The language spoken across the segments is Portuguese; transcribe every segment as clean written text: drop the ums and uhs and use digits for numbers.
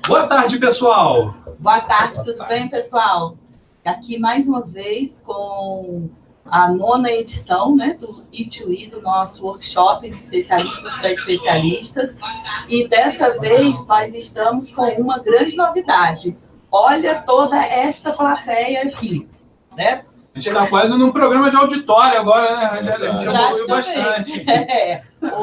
Boa tarde, pessoal. Boa tarde, tudo bem, pessoal? Aqui mais uma vez com a 9ª edição, né, do E2E, do nosso workshop de especialistas para especialistas. E dessa vez nós estamos com uma grande novidade. Olha toda esta plateia aqui, né? A gente está quase num programa de auditório agora, né, Rangélia? A gente evoluiu bastante.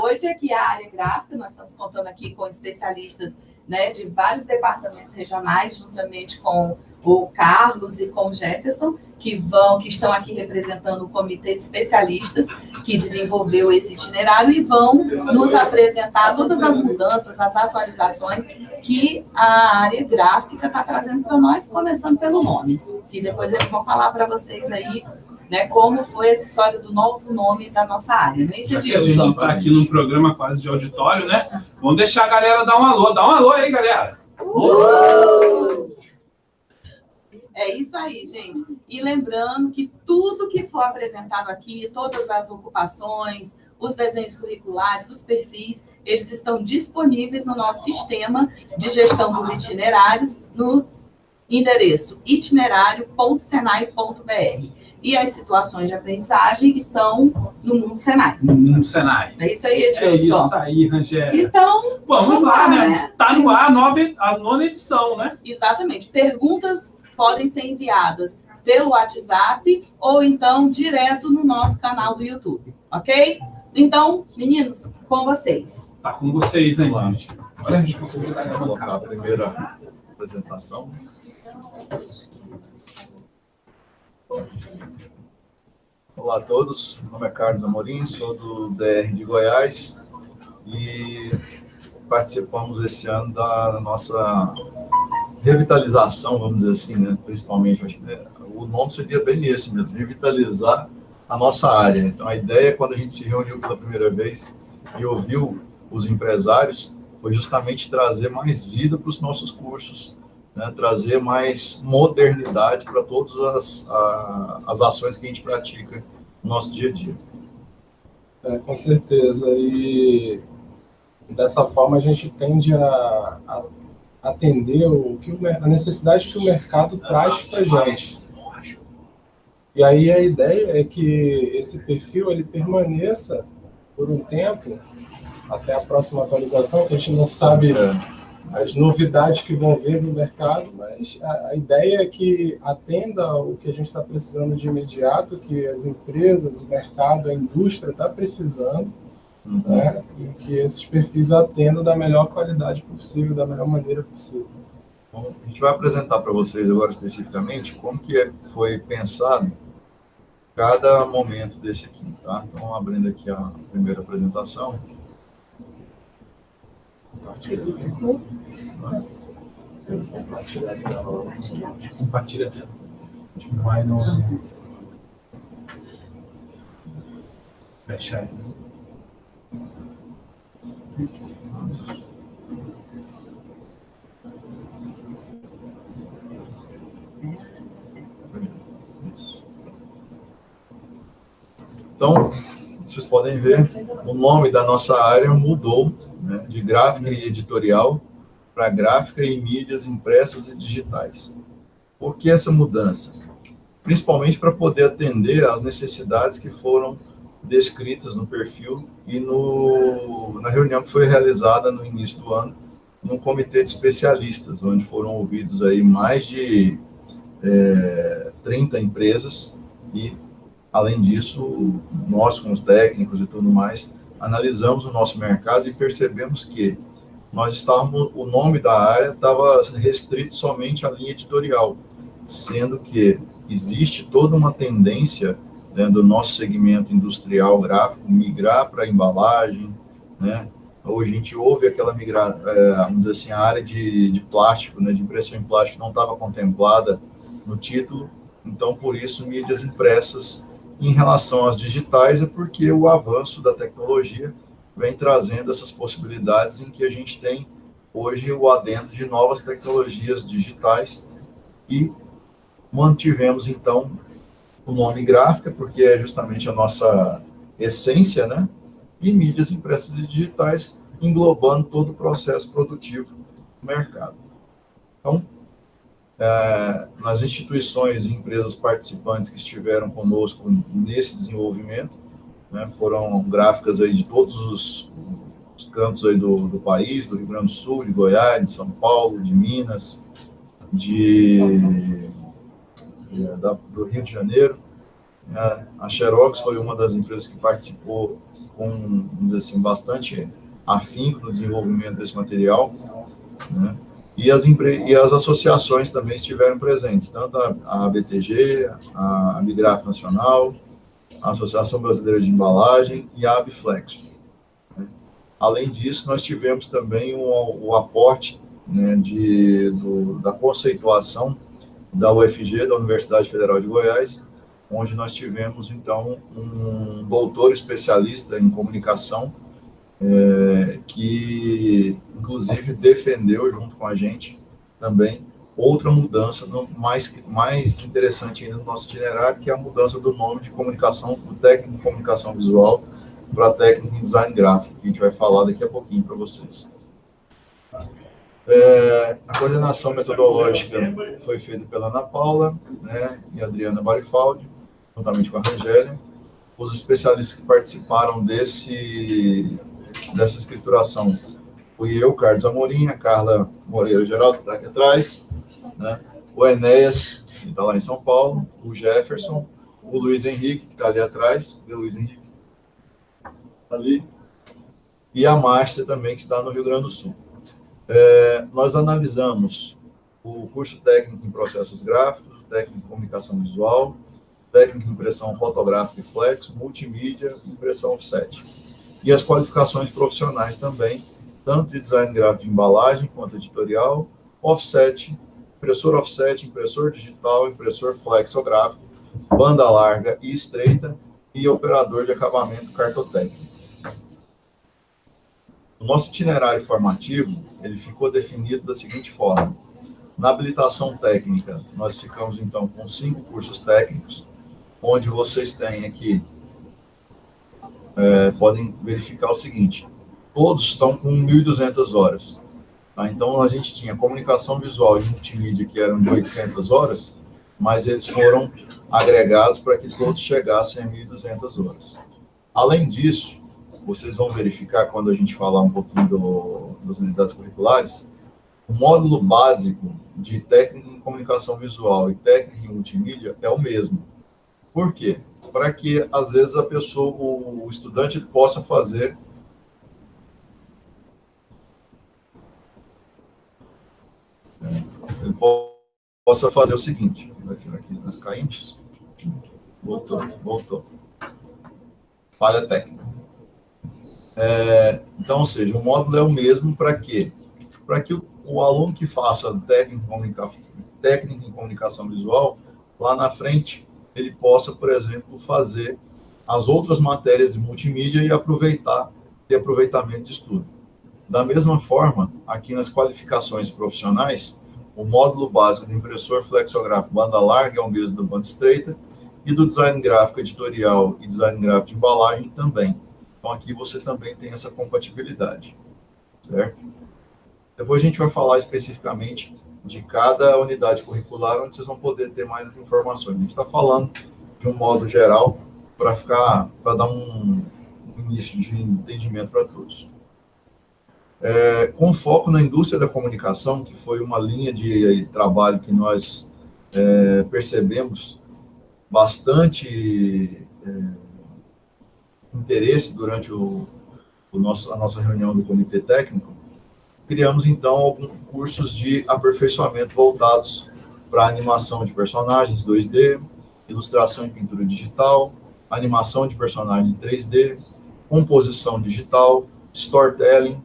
Hoje aqui a área gráfica, nós estamos contando aqui com especialistas, né, de vários departamentos regionais, juntamente com o Carlos e com o Jefferson, que estão aqui representando o comitê de especialistas que desenvolveu esse itinerário e vão nos apresentar todas as mudanças, as atualizações que a área gráfica está trazendo para nós, começando pelo nome. E depois eles vão falar para vocês aí, né, como foi essa história do novo nome da nossa área. Não é isso, Edilson? A gente está aqui num programa quase de auditório, né? Vamos deixar a galera dar um alô. Dá um alô aí, galera. É isso aí, gente. E lembrando que tudo que for apresentado aqui, todas as ocupações, os desenhos curriculares, os perfis, eles estão disponíveis no nosso sistema de gestão dos itinerários, no endereço itinerário.senai.br. E as situações de aprendizagem estão no Mundo Senai. No Senai. É isso aí, Edilson. É isso aí, Rangélia. Então, vamos lá, né? Tá no ar a 9ª edição, né? Exatamente. Perguntas podem ser enviadas pelo WhatsApp ou então direto no nosso canal do YouTube, ok? Então, meninos, com vocês. Tá com vocês, hein, gente? Olha a responsabilidade de colocar a primeira apresentação. Olá a todos, meu nome é Carlos Amorim, sou do DR de Goiás e participamos esse ano da nossa revitalização, vamos dizer assim, né? Principalmente, acho que o nome seria bem esse mesmo, revitalizar a nossa área. Então, a ideia, quando a gente se reuniu pela primeira vez e ouviu os empresários, foi justamente trazer mais vida para os nossos cursos, né? Trazer mais modernidade para todas as ações que a gente pratica no nosso dia a dia. Com certeza. E dessa forma a gente tende a atender a necessidade que o mercado traz para a gente. E aí a ideia é que esse perfil ele permaneça por um tempo, até a próxima atualização, que a gente não sabe as novidades que vão vir do mercado, mas a ideia é que atenda o que a gente está precisando de imediato, que as empresas, o mercado, a indústria está precisando, né? E que esses perfis atendam da melhor qualidade possível, da melhor maneira possível. Bom, a gente vai apresentar para vocês agora especificamente como que foi pensado cada momento desse aqui, tá? Então, abrindo aqui a primeira apresentação. Compartilha a tela. Vai no... Fecha aí. Então, vocês podem ver, o nome da nossa área mudou, né, de gráfica e editorial para gráfica e mídias impressas e digitais. Por que essa mudança? Principalmente para poder atender às necessidades que foram descritas no perfil e na reunião que foi realizada no início do ano, num comitê de especialistas, onde foram ouvidos aí mais de 30 empresas e, além disso, nós, com os técnicos e tudo mais, analisamos o nosso mercado e percebemos que o nome da área estava restrito somente à linha editorial, sendo que existe toda uma tendência, né, do nosso segmento industrial gráfico migrar para a embalagem, né? Hoje a gente ouve aquela vamos dizer assim, a área de plástico, né, de impressão em plástico não estava contemplada no título, então por isso mídias impressas. Em relação às digitais é porque o avanço da tecnologia vem trazendo essas possibilidades em que a gente tem hoje o adendo de novas tecnologias digitais e mantivemos então o nome gráfica, porque é justamente a nossa essência, né? E mídias impressas e digitais, englobando todo o processo produtivo do mercado. Então, nas instituições e empresas participantes que estiveram conosco nesse desenvolvimento, né, foram gráficas aí de todos os campos aí do país, do Rio Grande do Sul, de Goiás, de São Paulo, de Minas, do Rio de Janeiro. A Xerox foi uma das empresas que participou com, vamos dizer assim, bastante afinco no desenvolvimento desse material, né? E as associações também estiveram presentes, tanto a ABTG, a Abigraf Nacional, a Associação Brasileira de Embalagem e a Abiflex. Né? Além disso, nós tivemos também o aporte, né, da conceituação da UFG, da Universidade Federal de Goiás, onde nós tivemos, então, um doutor especialista em comunicação, que, inclusive, defendeu, junto com a gente, também, outra mudança mais interessante ainda no nosso itinerário, que é a mudança do nome de comunicação, do técnico de comunicação visual para técnico em design gráfico, que a gente vai falar daqui a pouquinho para vocês. A coordenação metodológica foi feita pela Ana Paula, né, e Adriana Barifaldi, juntamente com a Rangélia. Os especialistas que participaram dessa escrituração fui eu, Carlos Amorim, a Carla Moreira Geraldo, que está aqui atrás, né, o Enéas, que está lá em São Paulo, o Jefferson, o Luiz Henrique, que está ali atrás, o Luiz Henrique, ali, e a Márcia também, que está no Rio Grande do Sul. Nós analisamos o curso técnico em processos gráficos, técnico em comunicação visual, técnico em impressão fotográfica e flex, multimídia, impressão offset. E as qualificações profissionais também, tanto de design gráfico de embalagem quanto editorial, offset, impressor digital, impressor flexográfico, banda larga e estreita e operador de acabamento cartotécnico. O nosso itinerário formativo, ele ficou definido da seguinte forma. Na habilitação técnica, nós ficamos, então, com 5 cursos técnicos, onde vocês têm aqui, podem verificar o seguinte, todos estão com 1.200 horas. Tá? Então, a gente tinha comunicação visual e multimídia, que eram de 800 horas, mas eles foram agregados para que todos chegassem a 1.200 horas. Além disso, vocês vão verificar, quando a gente falar um pouquinho das unidades curriculares, o módulo básico de técnica em comunicação visual e técnica em multimídia é o mesmo. Por quê? Para que, às vezes, o estudante possa fazer o seguinte. Vai ser aqui, nós caímos. Voltou. Falha técnica. Então, ou seja, o módulo é o mesmo para quê? Para que o aluno que faça técnica em comunicação visual, lá na frente, ele possa, por exemplo, fazer as outras matérias de multimídia e aproveitamento de estudo. Da mesma forma, aqui nas qualificações profissionais, o módulo básico do impressor flexográfico banda larga é o mesmo do banda estreita, e do design gráfico editorial e design gráfico de embalagem também. Então, aqui você também tem essa compatibilidade, certo? Depois a gente vai falar especificamente de cada unidade curricular, onde vocês vão poder ter mais as informações. A gente está falando de um modo geral para dar um início de entendimento para todos. Com foco na indústria da comunicação, que foi uma linha de trabalho que nós percebemos bastante interesse durante a nossa reunião do comitê técnico, criamos, então, alguns cursos de aperfeiçoamento voltados para animação de personagens 2D, ilustração e pintura digital, animação de personagens 3D, composição digital, storytelling,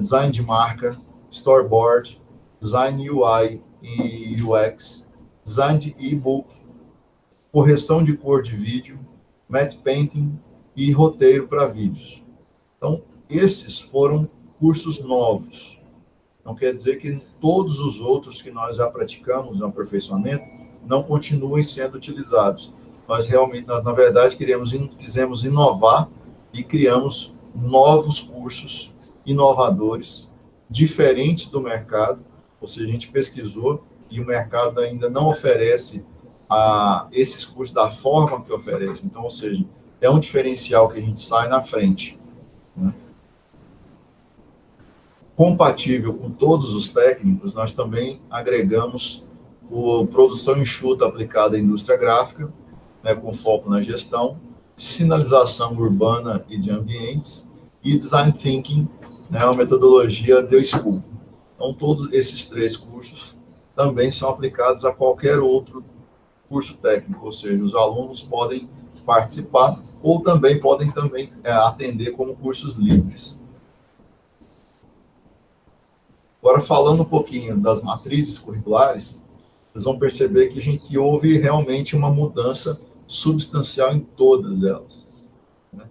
design de marca, storyboard, design UI e UX, design de e-book, correção de cor de vídeo, matte painting e roteiro para vídeos. Então, esses foram cursos novos. Não quer dizer que todos os outros que nós já praticamos no aperfeiçoamento não continuem sendo utilizados. Nós, na verdade, quisemos inovar e criamos novos cursos inovadores, diferentes do mercado, ou seja, a gente pesquisou e o mercado ainda não oferece esses cursos da forma que oferece. Então, ou seja, é um diferencial que a gente sai na frente, né? Compatível com todos os técnicos, nós também agregamos produção enxuta aplicada à indústria gráfica, né, com foco na gestão, sinalização urbana e de ambientes, e design thinking, né, uma metodologia The School. Então, todos esses 3 cursos também são aplicados a qualquer outro curso técnico, ou seja, os alunos podem participar ou também podem atender como cursos livres. Agora, falando um pouquinho das matrizes curriculares, vocês vão perceber que houve realmente uma mudança substancial em todas elas, né?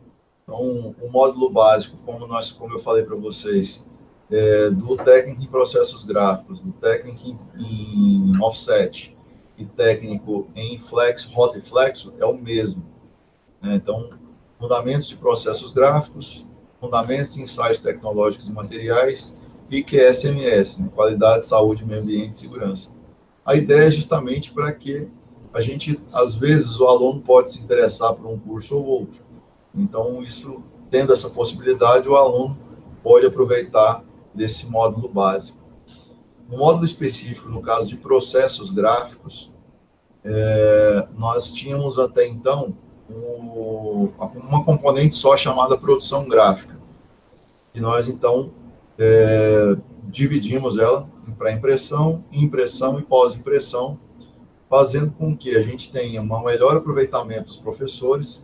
Então, o módulo básico, como eu falei para vocês, do técnico em processos gráficos, do técnico em offset e técnico em rota e flexo, é o mesmo, né? Então, fundamentos de processos gráficos, fundamentos de ensaios tecnológicos e materiais, e QSMS, né? Qualidade, saúde, meio ambiente e segurança. A ideia é justamente para que a gente, às vezes, o aluno pode se interessar por um curso ou outro. Então, tendo essa possibilidade, o aluno pode aproveitar desse módulo básico. No módulo específico, no caso de processos gráficos, nós tínhamos até então uma componente só chamada produção gráfica. E nós, então, dividimos ela em pré-impressão, impressão e pós-impressão, fazendo com que a gente tenha um melhor aproveitamento dos professores,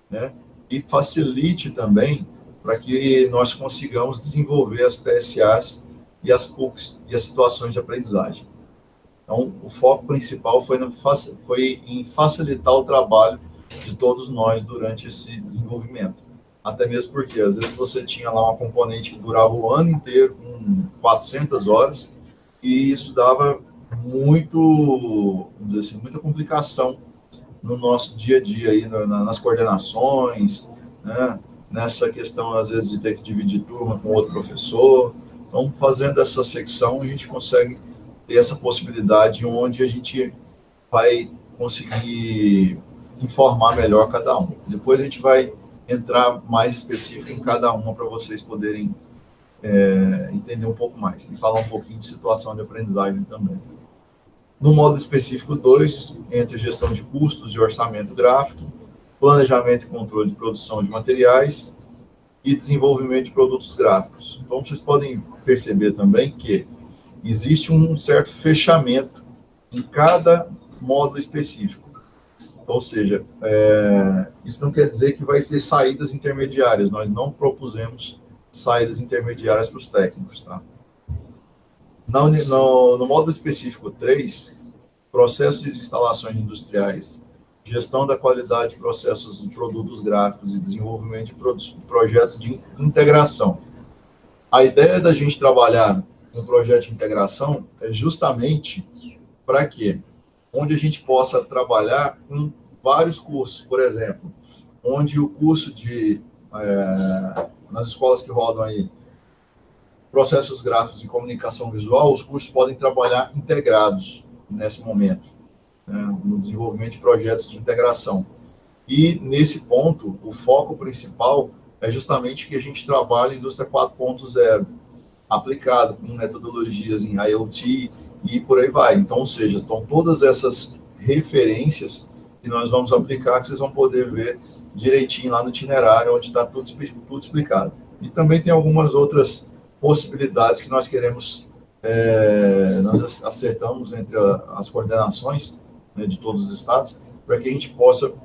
né, e facilite também para que nós consigamos desenvolver as PSAs e as PUCs e as situações de aprendizagem. Então, o foco principal foi em facilitar o trabalho de todos nós durante esse desenvolvimento. Até mesmo porque, às vezes, você tinha lá uma componente que durava o ano inteiro, com 400 horas, e isso dava vamos dizer assim, muita complicação no nosso dia a dia, aí, nas coordenações, né? Nessa questão, às vezes, de ter que dividir turma com outro professor. Então, fazendo essa secção, a gente consegue ter essa possibilidade onde a gente vai conseguir informar melhor cada um. Depois a gente vai entrar mais específico em cada uma para vocês poderem entender um pouco mais e falar um pouquinho de situação de aprendizagem também. No módulo específico 2, entre gestão de custos e orçamento gráfico, planejamento e controle de produção de materiais e desenvolvimento de produtos gráficos. Então, vocês podem perceber também que existe um certo fechamento em cada módulo específico. Ou seja, isso não quer dizer que vai ter saídas intermediárias. Nós não propusemos saídas intermediárias para os técnicos, tá? No módulo específico 3, processos de instalações industriais, gestão da qualidade de processos de produtos gráficos e desenvolvimento de projetos de integração. A ideia da gente trabalhar um projeto de integração é justamente para quê? Onde a gente possa trabalhar com vários cursos, por exemplo, onde o curso nas escolas que rodam aí, processos gráficos e comunicação visual, os cursos podem trabalhar integrados nesse momento, né, no desenvolvimento de projetos de integração. E, nesse ponto, o foco principal é justamente que a gente trabalha em indústria 4.0, aplicado com metodologias em IoT e por aí vai. Então, ou seja, estão todas essas referências que nós vamos aplicar, que vocês vão poder ver direitinho lá no itinerário, onde está tudo explicado. E também tem algumas outras possibilidades que nós queremos, nós acertamos entre as coordenações, né, de todos os estados, para que a gente possa, vamos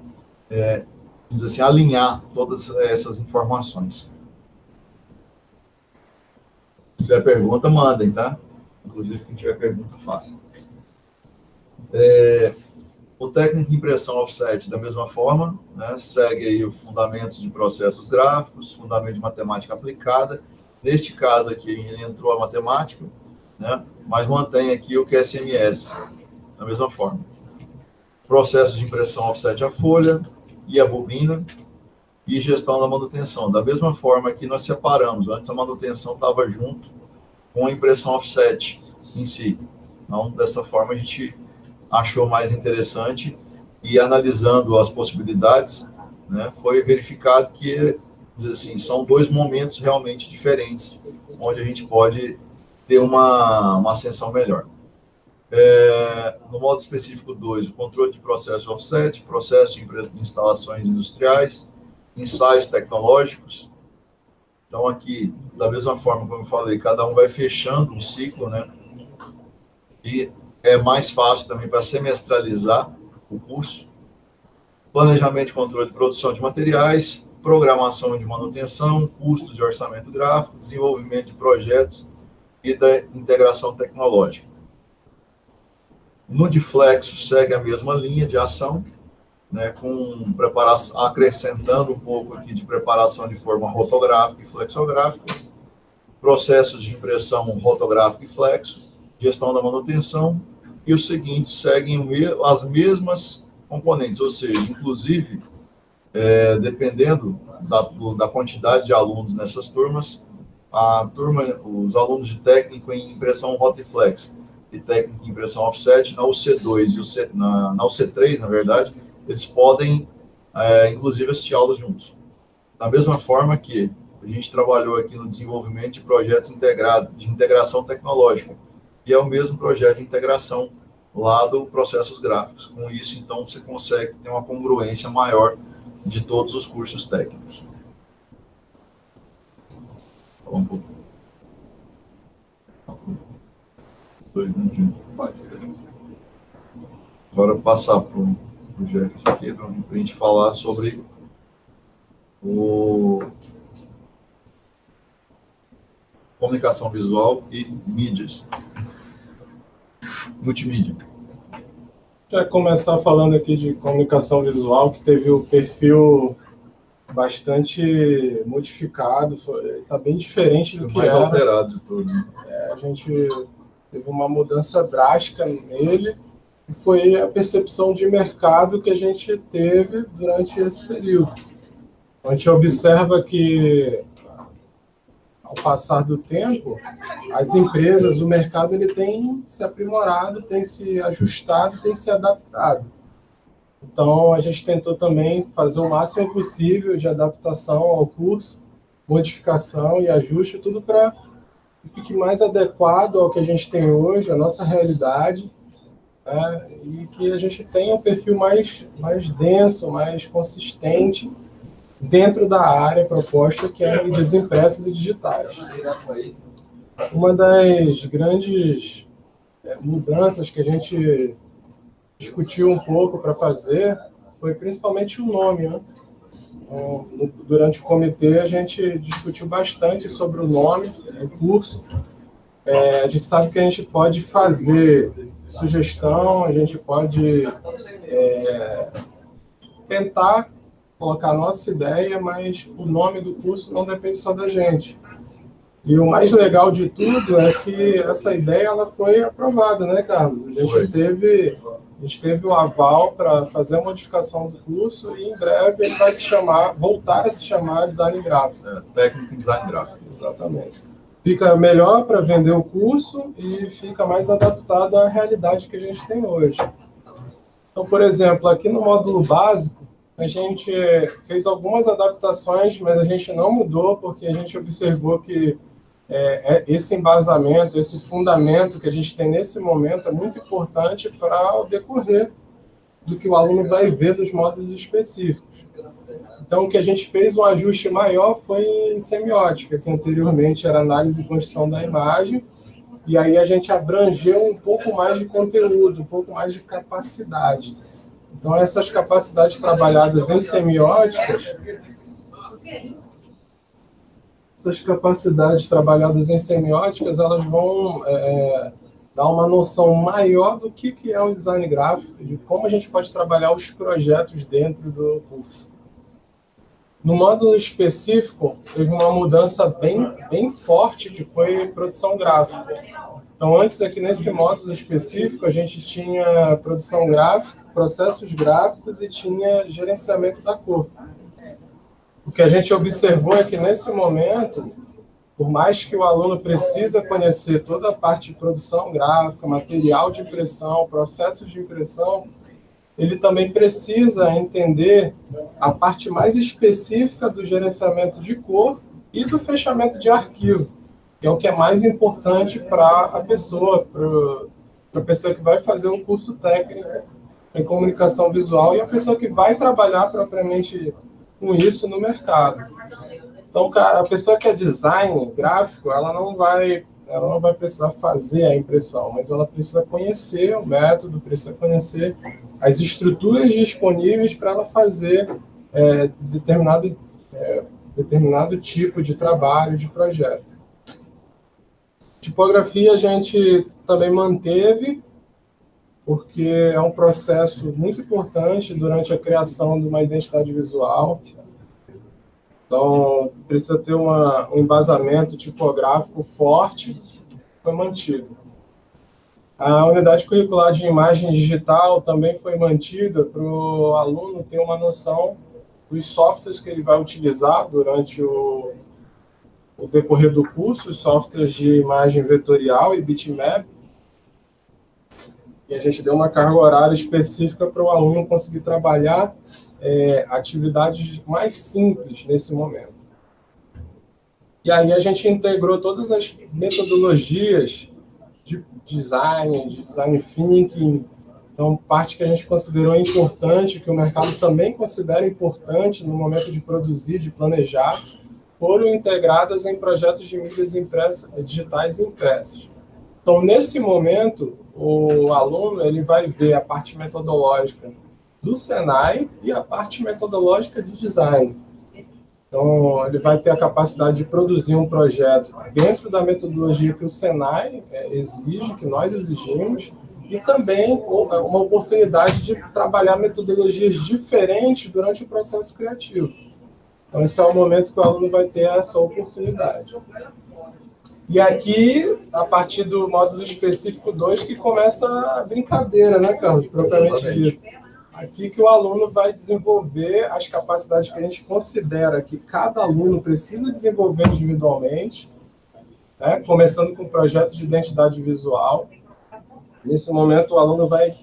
dizer assim, alinhar todas essas informações. Se tiver pergunta, mandem, tá? Inclusive, quem tiver pergunta, faça. O técnico de impressão offset, da mesma forma, né, segue aí os fundamentos de processos gráficos, fundamento de matemática aplicada. Neste caso aqui, ele entrou a matemática, né, mas mantém aqui o QSMS, da mesma forma. Processos de impressão offset a folha e a bobina, e gestão da manutenção. Da mesma forma que nós separamos, antes a manutenção estava junto com a impressão offset em si. Então, dessa forma, a gente achou mais interessante e analisando as possibilidades, né, foi verificado que, assim, são dois momentos realmente diferentes, onde a gente pode ter uma ascensão melhor. No modo específico 2, o controle de processo de offset, processo de instalações industriais, ensaios tecnológicos. Então, aqui, da mesma forma, como eu falei, cada um vai fechando um ciclo, né? E é mais fácil também para semestralizar o curso. Planejamento e controle de produção de materiais, programação de manutenção, custos de orçamento gráfico, desenvolvimento de projetos e da integração tecnológica. No de Flexo segue a mesma linha de ação, né, com preparação, acrescentando um pouco aqui de preparação de forma rotográfica e flexográfica, processos de impressão rotográfica e flexo, gestão da manutenção, e os seguintes seguem as mesmas componentes, ou seja, inclusive, dependendo da quantidade de alunos nessas turmas, os alunos de técnico em impressão rotoflex e técnico em impressão offset, na UC2 e na UC3, na verdade, eles podem, inclusive, assistir aulas juntos. Da mesma forma que a gente trabalhou aqui no desenvolvimento de projetos integrados, de integração tecnológica, que é o mesmo projeto de integração lá do processos gráficos. Com isso, então, você consegue ter uma congruência maior de todos os cursos técnicos. Fala um pouco. Pode ser. Agora passar para o Jefferson aqui, para a gente falar sobre comunicação visual e mídias. Multimídia. Já começar falando aqui de comunicação visual, que teve o perfil bastante modificado, está bem diferente do que mais era. Alterado de tudo. A gente teve uma mudança drástica nele, e foi a percepção de mercado que a gente teve durante esse período. A gente observa que, ao passar do tempo, as empresas, o mercado, ele tem se aprimorado, tem se ajustado, tem se adaptado. Então, a gente tentou também fazer o máximo possível de adaptação ao curso, modificação e ajuste, tudo para que fique mais adequado ao que a gente tem hoje, a nossa realidade, né? E que a gente tenha um perfil mais denso, mais consistente, dentro da área proposta, que é mídias impressas e digitais. Uma das grandes mudanças que a gente discutiu um pouco para fazer foi principalmente o nome, né? Então, durante o comitê, a gente discutiu bastante sobre o nome do curso. A gente sabe que a gente pode fazer sugestão, a gente pode tentar colocar a nossa ideia, mas o nome do curso não depende só da gente. E o mais legal de tudo é que essa ideia ela foi aprovada, né, Carlos? A gente teve o aval para fazer a modificação do curso e em breve ele vai voltar a se chamar design gráfico. Técnico em design gráfico. Exatamente. Fica melhor para vender o curso e fica mais adaptado à realidade que a gente tem hoje. Então, por exemplo, aqui no módulo básico, a gente fez algumas adaptações, mas a gente não mudou porque a gente observou que esse embasamento, esse fundamento que a gente tem nesse momento é muito importante para o decorrer do que o aluno vai ver dos módulos específicos. Então, o que a gente fez um ajuste maior foi em semiótica, que anteriormente era análise e construção da imagem, e aí a gente abrangeu um pouco mais de conteúdo, um pouco mais de capacidade. Então, essas capacidades trabalhadas em semióticas, elas vão dar uma noção maior do que é o design gráfico, de como a gente pode trabalhar os projetos dentro do curso. No módulo específico, teve uma mudança bem forte, que foi produção gráfica. Então, antes aqui nesse módulo específico, a gente tinha produção gráfica, processos gráficos e tinha gerenciamento da cor. o que a gente observou é que, nesse momento, por mais que o aluno precisa conhecer toda a parte de produção gráfica, material de impressão, processos de impressão, ele também precisa entender a parte mais específica do gerenciamento de cor e do fechamento de arquivo, que é o que é mais importante para a pessoa, para a pessoa que vai fazer um curso técnico em comunicação visual e a pessoa que vai trabalhar propriamente com isso no mercado. Então, a pessoa que é design gráfico, ela não vai precisar fazer a impressão, mas ela precisa conhecer o método, precisa conhecer as estruturas disponíveis para ela fazer determinado tipo de trabalho, de projeto. Tipografia a gente também manteve, porque é um processo muito importante durante a criação de uma identidade visual. Então, precisa ter um embasamento tipográfico forte, foi mantido. A unidade curricular de imagem digital também foi mantida para o aluno ter uma noção dos softwares que ele vai utilizar durante o decorrer do curso, os softwares de imagem vetorial e bitmap. E a gente deu uma carga horária específica para o aluno conseguir trabalhar atividades mais simples nesse momento. E aí a gente integrou todas as metodologias de design thinking, então parte que a gente considerou importante, que o mercado também considera importante no momento de produzir, de planejar, foram integradas em projetos de mídias digitais impressas. Então, nesse momento, o aluno ele vai ver a parte metodológica do Senai e a parte metodológica de design. Então, ele vai ter a capacidade de produzir um projeto dentro da metodologia que o Senai exige, que nós exigimos, e também uma oportunidade de trabalhar metodologias diferentes durante o processo criativo. Então, esse é o momento que o aluno vai ter essa oportunidade. E aqui, a partir do módulo específico 2, que começa a brincadeira, né, Carlos? Propriamente dito. Aqui que o aluno vai desenvolver as capacidades que a gente considera que cada aluno precisa desenvolver individualmente, né? Começando com projetos de identidade visual. Nesse momento, o aluno vai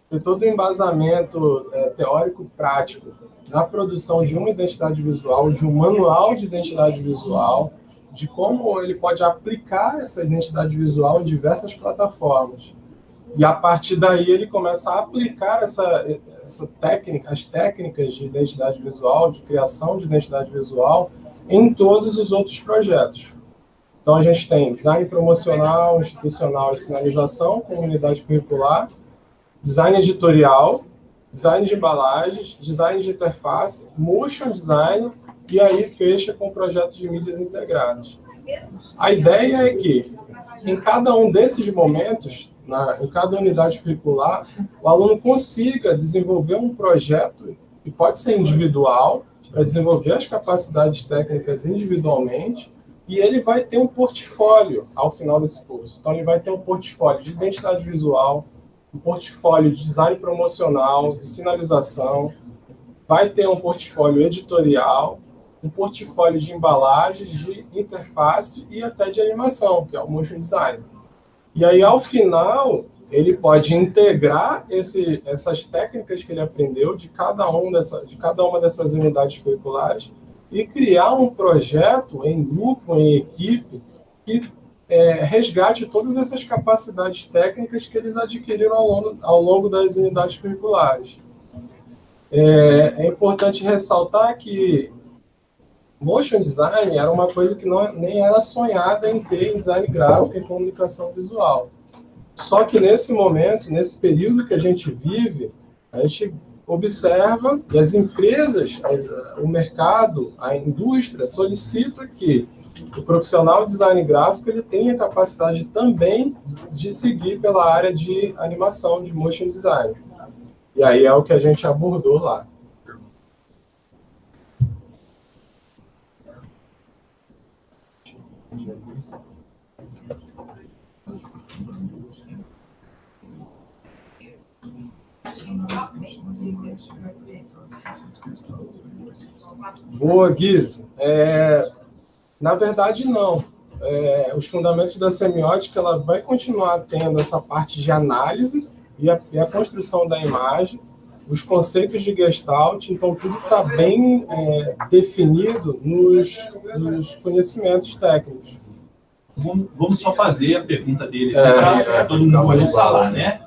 ter todo o embasamento teórico-prático na produção de uma identidade visual, de um manual de identidade visual, de como ele pode aplicar essa identidade visual em diversas plataformas. E, a partir daí, ele começa a aplicar as técnicas de identidade visual, de criação de identidade visual, em todos os outros projetos. Então, a gente tem design promocional, institucional e sinalização, comunidade curricular, design editorial, design de embalagens, design de interface, motion design, e aí fecha com projetos de mídias integradas. A ideia é que, em cada um desses momentos, em cada unidade curricular, o aluno consiga desenvolver um projeto, que pode ser individual, para desenvolver as capacidades técnicas individualmente, e ele vai ter um portfólio ao final desse curso. Então, ele vai ter um portfólio de identidade visual, um portfólio de design promocional, de sinalização, vai ter um portfólio editorial, um portfólio de embalagens, de interface e até de animação, que é o motion design. E aí, ao final, ele pode integrar essas técnicas que ele aprendeu de cada uma dessas unidades curriculares e criar um projeto em grupo, em equipe, que resgate todas essas capacidades técnicas que eles adquiriram ao longo das unidades curriculares. É importante ressaltar que motion design era uma coisa que nem era sonhada em ter em design gráfico e comunicação visual. Só que nesse momento, nesse período que a gente vive, a gente observa e as empresas, o mercado, a indústria solicita que o profissional de design gráfico ele tenha capacidade também de seguir pela área de animação, de motion design. E aí é o que a gente abordou lá. Boa, Guise. Na verdade, não. Os fundamentos da semiótica, ela vai continuar tendo essa parte de análise e a construção da imagem, os conceitos de Gestalt, então tudo está bem definido nos conhecimentos técnicos. Vamos só fazer a pergunta dele aqui, para todo mundo pode falar, né?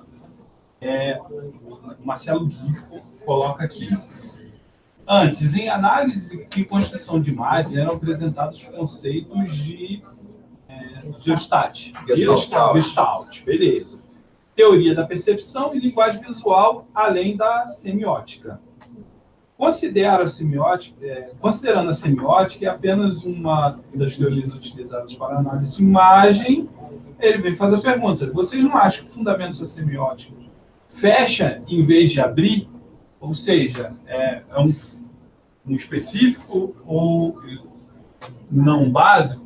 O Marcelo Guise coloca aqui. Antes, em análise e construção de imagem, eram apresentados conceitos de Gestalt, beleza. Teoria da percepção e linguagem visual, além da semiótica. Considerando a semiótica é apenas uma das teorias utilizadas para análise de imagem, ele vem fazer a pergunta: vocês não acham que fundamentos da semiótica fecha em vez de abrir? Ou seja, é um específico ou não básico?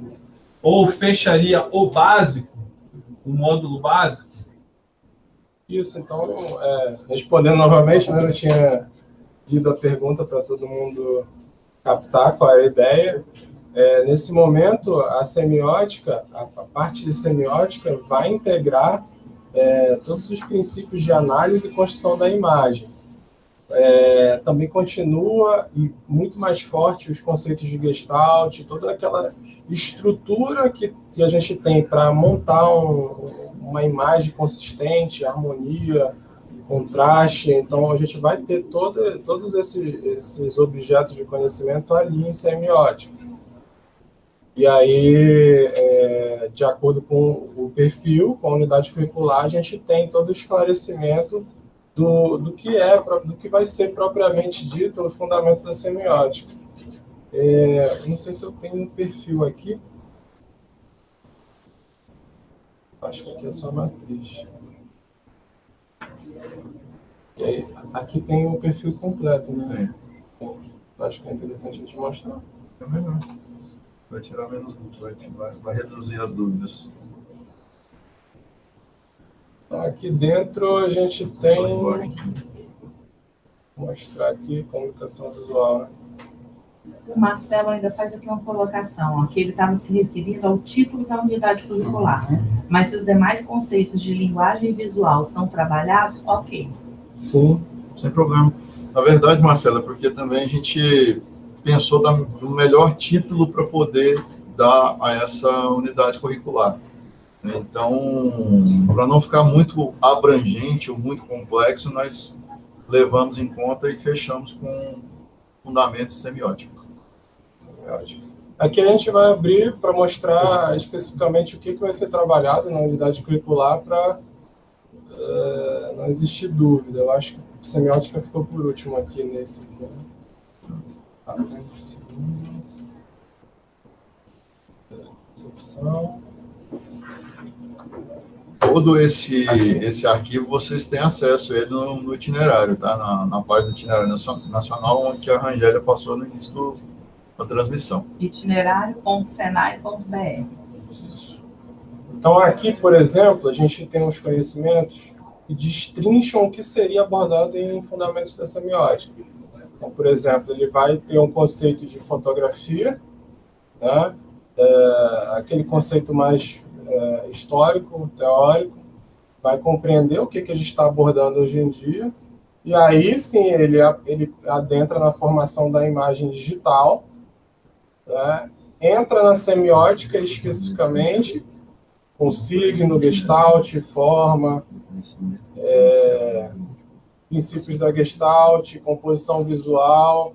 Ou fecharia o básico, o módulo básico? Isso, então, respondendo novamente, né, eu tinha lido a pergunta para todo mundo captar qual era a ideia. Nesse momento, a semiótica, a parte de semiótica vai integrar todos os princípios de análise e construção da imagem. Também continua e muito mais forte os conceitos de Gestalt, toda aquela estrutura que a gente tem para montar uma imagem consistente, harmonia, contraste. Então, a gente vai ter todos esses objetos de conhecimento ali em semiótica. E aí, de acordo com o perfil, com a unidade curricular, a gente tem todo o esclarecimento do que vai ser propriamente dito o fundamento da semiótica. Não sei se eu tenho um perfil aqui. Acho que aqui é só a matriz. E aí, aqui tem o perfil completo, né? Acho que é interessante a gente mostrar. É melhor. Vai tirar menos dúvidas, vai reduzir as dúvidas. Aqui dentro a gente tem... Vou mostrar aqui comunicação visual. O Marcelo ainda faz aqui uma colocação, que ele estava se referindo ao título da unidade curricular, né? Mas se os demais conceitos de linguagem visual são trabalhados, ok. Sim. Sem problema. Na verdade, Marcela, é porque também a gente pensou no melhor título para poder dar a essa unidade curricular. Então, para não ficar muito abrangente ou muito complexo, nós levamos em conta e fechamos com fundamentos semióticos. Aqui a gente vai abrir para mostrar especificamente o que vai ser trabalhado na unidade curricular para não existir dúvida. Eu acho que a semiótica ficou por último aqui nesse aqui, né? Percepção. Todo esse arquivo vocês têm acesso a ele no itinerário, tá? Na página do itinerário nacional, onde a Rangélia passou no início da transmissão. itinerário.senai.br. Então, aqui, por exemplo, a gente tem uns conhecimentos que destrincham o que seria abordado em fundamentos da semiótica. Então, por exemplo, ele vai ter um conceito de fotografia, né? Aquele conceito mais histórico, teórico, vai compreender o que a gente está abordando hoje em dia, e aí sim ele adentra na formação da imagem digital, né? Entra na semiótica especificamente, com signo, Gestalt, forma, princípios da Gestalt, composição visual,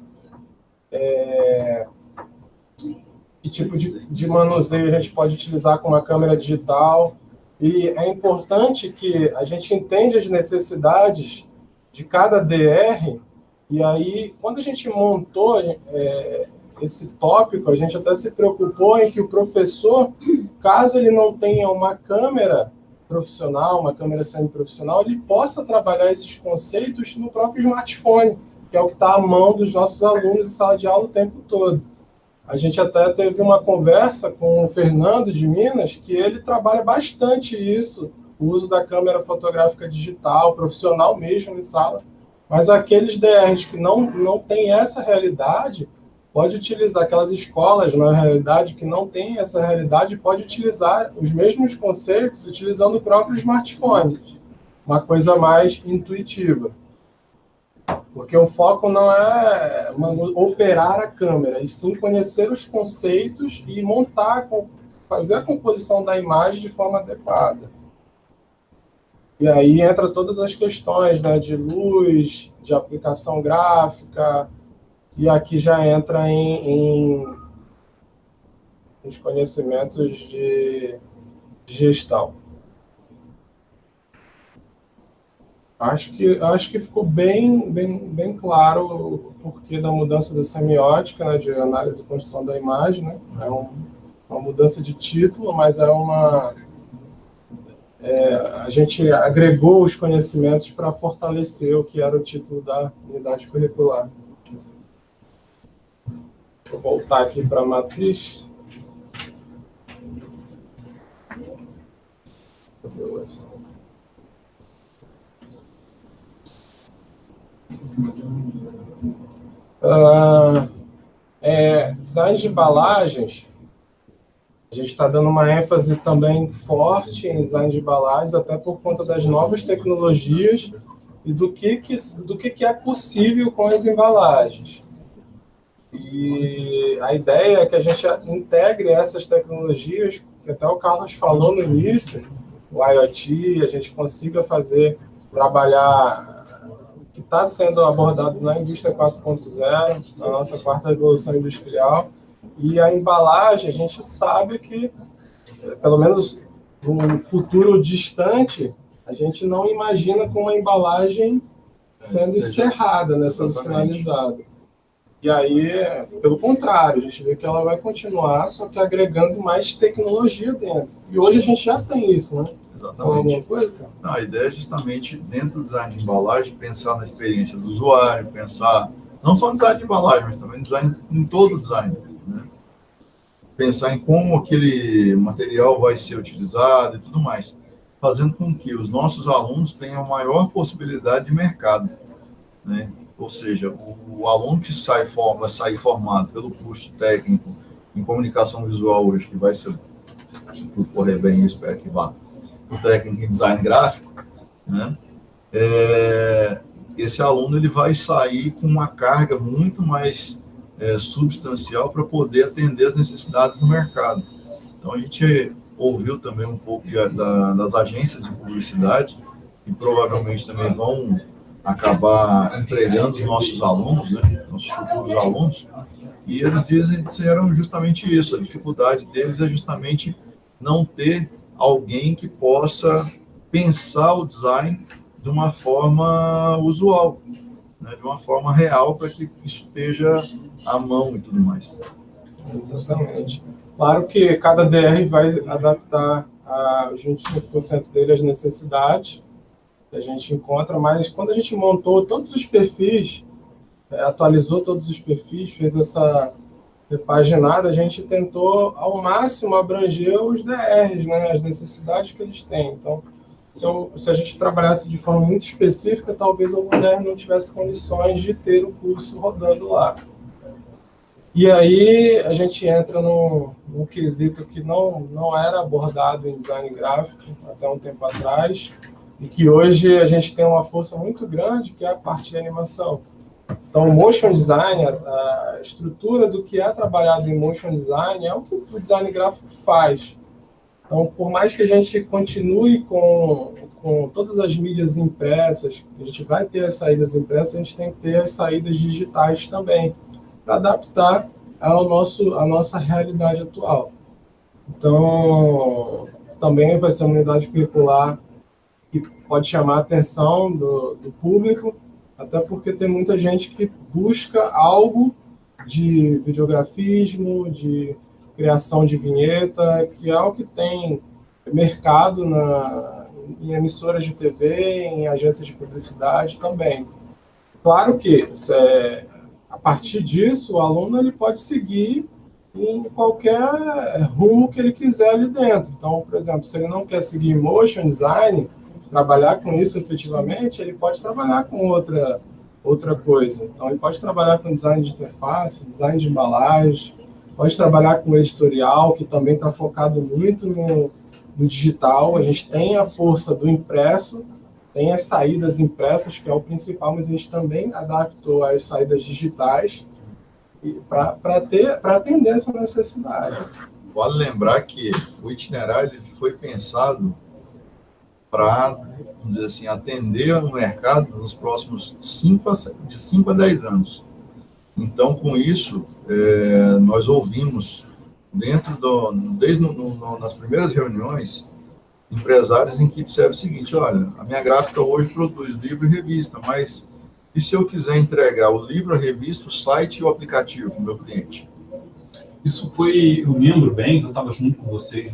que tipo de manuseio a gente pode utilizar com uma câmera digital. E é importante que a gente entenda as necessidades de cada DR, e aí, quando a gente montou esse tópico, a gente até se preocupou em que o professor, caso ele não tenha uma câmera profissional, uma câmera semiprofissional, ele possa trabalhar esses conceitos no próprio smartphone, que é o que está à mão dos nossos alunos em sala de aula o tempo todo. A gente até teve uma conversa com o Fernando de Minas, que ele trabalha bastante isso, o uso da câmera fotográfica digital, profissional mesmo, em sala Mas aqueles DRs que não têm essa realidade, pode utilizar aquelas escolas, na realidade, que não têm essa realidade, pode utilizar os mesmos conceitos utilizando o próprio smartphone. Uma coisa mais intuitiva. Porque o foco não é operar a câmera, e sim conhecer os conceitos e montar, fazer a composição da imagem de forma adequada. E aí entra todas as questões, né, de luz, de aplicação gráfica, e aqui já entra nos conhecimentos de gestão. Acho que ficou bem claro o porquê da mudança da semiótica, né, de análise e construção da imagem, né? É uma mudança de título, mas a gente agregou os conhecimentos para fortalecer o que era o título da unidade curricular. Vou voltar aqui para a matriz. Design de embalagens, a gente está dando uma ênfase também forte em design de embalagens, até por conta das novas tecnologias e do que é possível com as embalagens. E a ideia é que a gente integre essas tecnologias, que até o Carlos falou no início, o IoT, a gente consiga trabalhar que está sendo abordado na indústria 4.0, na nossa quarta revolução industrial, e a embalagem, a gente sabe que, pelo menos no futuro distante, a gente não imagina com uma embalagem sendo encerrada, né, sendo finalizada. E aí, pelo contrário, a gente vê que ela vai continuar, só que agregando mais tecnologia dentro. E hoje a gente já tem isso, né? Exatamente. Não, a ideia é justamente, dentro do design de embalagem, pensar na experiência do usuário, pensar não só no design de embalagem, mas também design em todo o design, né? Pensar em como aquele material vai ser utilizado e tudo mais, fazendo com que os nossos alunos tenham maior possibilidade de mercado, né? Ou seja, o aluno que vai sair formado pelo curso técnico em comunicação visual hoje, que vai ser, se tudo correr bem, eu espero que vá, o técnico em design gráfico, né? Esse aluno ele vai sair com uma carga muito mais substancial para poder atender as necessidades do mercado. Então, a gente ouviu também um pouco das agências de publicidade, que provavelmente também vão acabar empregando os nossos alunos, né, nossos futuros alunos, e eles disseram justamente isso. A dificuldade deles é justamente não ter alguém que possa pensar o design de uma forma usual, né, de uma forma real, para que isso esteja à mão e tudo mais. Exatamente. Claro que cada DR vai adaptar os 25% dele às necessidades que a gente encontra, mas quando a gente montou todos os perfis, atualizou todos os perfis, fez essa repaginada, a gente tentou ao máximo abranger os DRs, né, as necessidades que eles têm. Então, se a gente trabalhasse de forma muito específica, talvez algum DR não tivesse condições de ter o curso rodando lá. E aí a gente entra num quesito que não era abordado em design gráfico até um tempo atrás, e que hoje a gente tem uma força muito grande, que é a parte de animação. Então, o motion design, a estrutura do que é trabalhado em motion design é o que o design gráfico faz. Então, por mais que a gente continue com todas as mídias impressas, a gente vai ter as saídas impressas, a gente tem que ter as saídas digitais também, para adaptar à nossa realidade atual. Então, também vai ser uma unidade curricular que pode chamar a atenção do público, até porque tem muita gente que busca algo de videografismo, de criação de vinheta, que é algo que tem mercado em emissoras de TV, em agências de publicidade também. Claro que, a partir disso, o aluno ele pode seguir em qualquer rumo que ele quiser ali dentro. Então, por exemplo, se ele não quer seguir motion design, trabalhar com isso efetivamente, ele pode trabalhar com outra outra coisa. Então, ele pode trabalhar com design de interface, design de embalagem, pode trabalhar com editorial, que também está focado muito no digital. A gente tem a força do impresso, tem as saídas impressas, que é o principal, mas a gente também adaptou as saídas digitais para atender essa necessidade. Vale lembrar que o itinerário ele foi pensado para, vamos dizer assim, atender o mercado nos próximos 5 a 10 anos. Então, com isso, nós ouvimos, desde nas primeiras reuniões, empresários em que disseram o seguinte: olha, a minha gráfica hoje produz livro e revista, mas e se eu quiser entregar o livro, a revista, o site e o aplicativo para o meu cliente? Isso foi, eu lembro bem, eu estava junto com vocês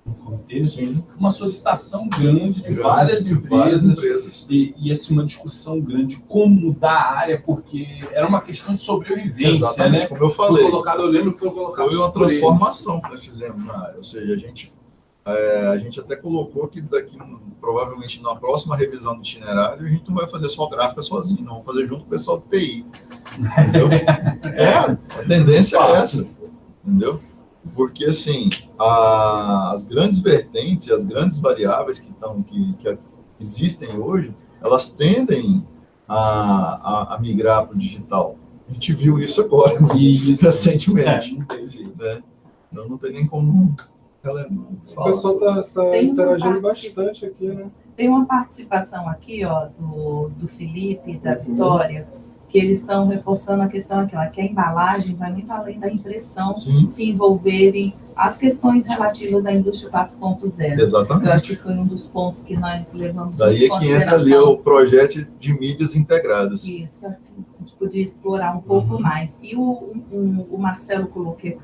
no comitê, Sim. Uma solicitação grande de várias empresas. E assim, uma discussão grande, como mudar a área, porque era uma questão de sobrevivência. Exatamente, né? como eu falei. Eu lembro que foi colocado. Foi uma transformação que nós fizemos na área, ou seja, a gente até colocou que provavelmente na próxima revisão do itinerário, a gente não vai fazer só gráfica sozinho, não, vamos fazer junto com o pessoal do TI. Entendeu? A tendência é essa, entendeu? Porque, assim, as grandes vertentes e as grandes variáveis que existem hoje, elas tendem a migrar para o digital. A gente viu isso agora, recentemente. Não tem jeito. Né? Então, não tem nem como... O pessoal está interagindo bastante aqui, né? Tem uma participação aqui, ó, do Felipe e da Vitória, que eles estão reforçando a questão aqui, ó, que a embalagem vai muito além da impressão, Sim. se envolverem as questões relativas à indústria 4.0. Exatamente. Eu acho que foi um dos pontos que nós levamos Daí em é que entra ali o projeto de mídias integradas. Isso, eu acho que a gente podia explorar um pouco mais. E o Marcelo colocou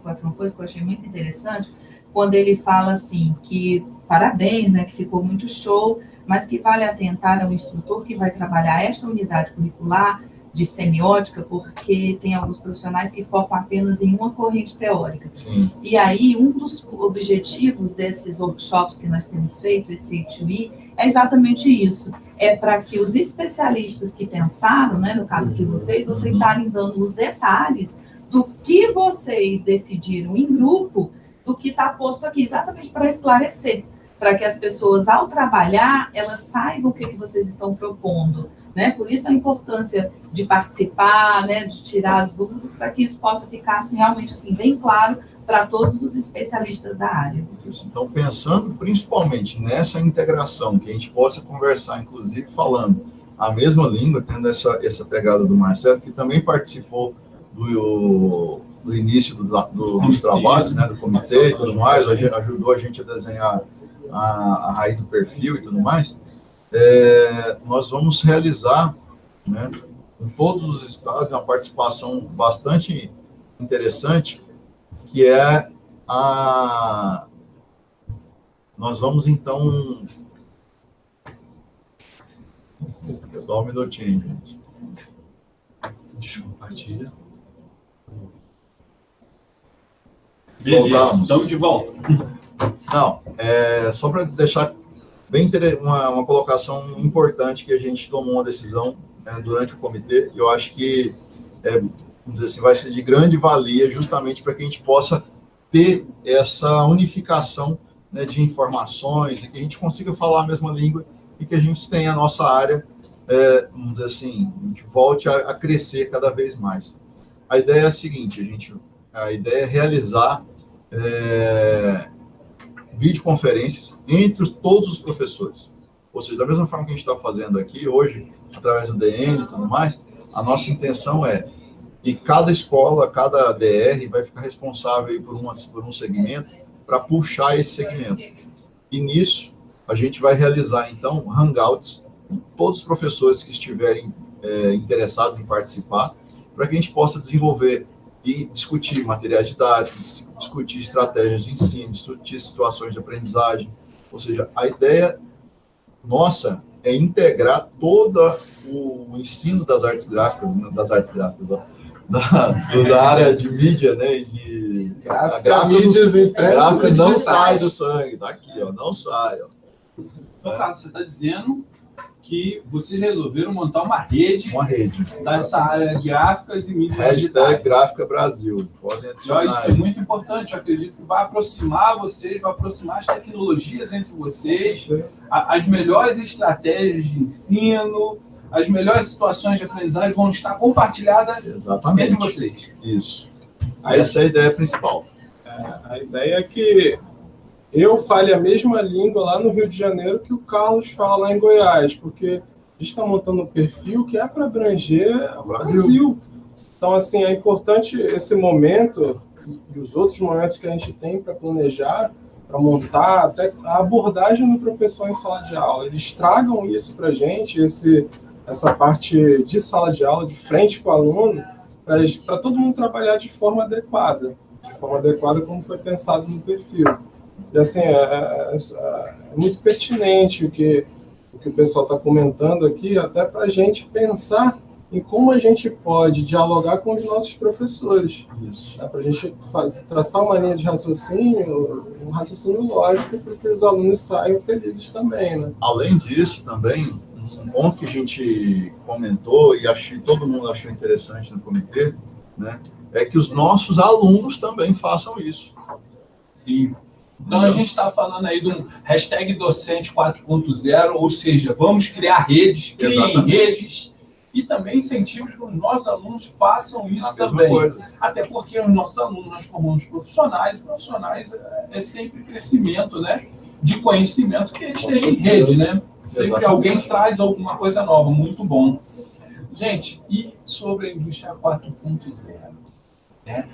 aqui uma coisa que eu achei muito interessante, quando ele fala assim, que parabéns, né, que ficou muito show, mas que vale atentar ao instrutor que vai trabalhar esta unidade curricular de semiótica, porque tem alguns profissionais que focam apenas em uma corrente teórica. Sim. E aí, um dos objetivos desses workshops que nós temos feito, esse I2I, é exatamente isso. É para que os especialistas que pensaram, né, no caso de vocês estarem dando os detalhes do que vocês decidiram em grupo, do que está posto aqui, exatamente para esclarecer, para que as pessoas, ao trabalhar, elas saibam o que vocês estão propondo, né? Por isso a importância de participar, né, de tirar as dúvidas, para que isso possa ficar assim, realmente assim, bem claro para todos os especialistas da área. Então, pensando principalmente nessa integração, que a gente possa conversar, inclusive falando a mesma língua, tendo essa pegada do Marcelo, que também participou do início dos trabalhos, né, do comitê e tudo mais, ajudou a gente a desenhar a raiz do perfil e tudo mais, nós vamos realizar, né, em todos os estados, uma participação bastante interessante, que é nós vamos, então... Só um minutinho, gente. Desculpa, compartilha. Beleza, estamos de volta. Não, só para deixar bem uma colocação importante, que a gente tomou uma decisão, né, durante o comitê, e eu acho que, vamos dizer assim, vai ser de grande valia justamente para que a gente possa ter essa unificação, né, de informações, e que a gente consiga falar a mesma língua e que a gente tenha a nossa área, vamos dizer assim, a gente volte a crescer cada vez mais. A ideia é a seguinte, a ideia é realizar videoconferências entre todos os professores. Ou seja, da mesma forma que a gente está fazendo aqui hoje, através do DN e tudo mais, a nossa intenção é que cada escola, cada DR vai ficar responsável por um segmento para puxar esse segmento. E nisso, a gente vai realizar, então, hangouts com todos os professores que estiverem interessados em participar, para que a gente possa desenvolver e discutir materiais didáticos, discutir estratégias de ensino, discutir situações de aprendizagem. Ou seja, a ideia nossa é integrar todo o ensino das artes gráficas, da área de mídia, né, de gráfica não sai do sangue, tá aqui, ó, não sai, ó. No caso, você está dizendo que vocês resolveram montar uma rede dessa área de gráficas e mídias digitais. Hashtag Gráfica Brasil. Podem adicionar. Isso é muito importante, eu acredito que vai aproximar vocês, vai aproximar as tecnologias entre vocês, as melhores estratégias de ensino, as melhores situações de aprendizagem vão estar compartilhadas entre vocês. Isso. Essa é a ideia principal. A ideia é que eu fale a mesma língua lá no Rio de Janeiro que o Carlos fala lá em Goiás, porque a gente está montando um perfil que é para abranger o Brasil. Então, assim, é importante esse momento e os outros momentos que a gente tem para planejar, para montar até a abordagem do professor em sala de aula. Eles tragam isso para a gente, essa parte de sala de aula, de frente com o aluno, para todo mundo trabalhar de forma adequada como foi pensado no perfil. E assim, é muito pertinente o que o pessoal está comentando aqui, até para a gente pensar em como a gente pode dialogar com os nossos professores. Para a gente traçar uma linha de raciocínio, um raciocínio lógico, para que os alunos saiam felizes também. Né? Além disso, também, um ponto que a gente comentou e todo mundo achou interessante no comitê, né, é que os nossos alunos também façam isso. Sim. Então, a gente está falando aí de um hashtag docente 4.0, ou seja, vamos criar redes, criem redes, e também incentivos que os nossos alunos façam isso também. Até porque os nossos alunos, nós formamos profissionais é sempre crescimento, né, de conhecimento que eles têm em rede, né? Sempre alguém traz alguma coisa nova, muito bom. Gente, e sobre a indústria 4.0? Né?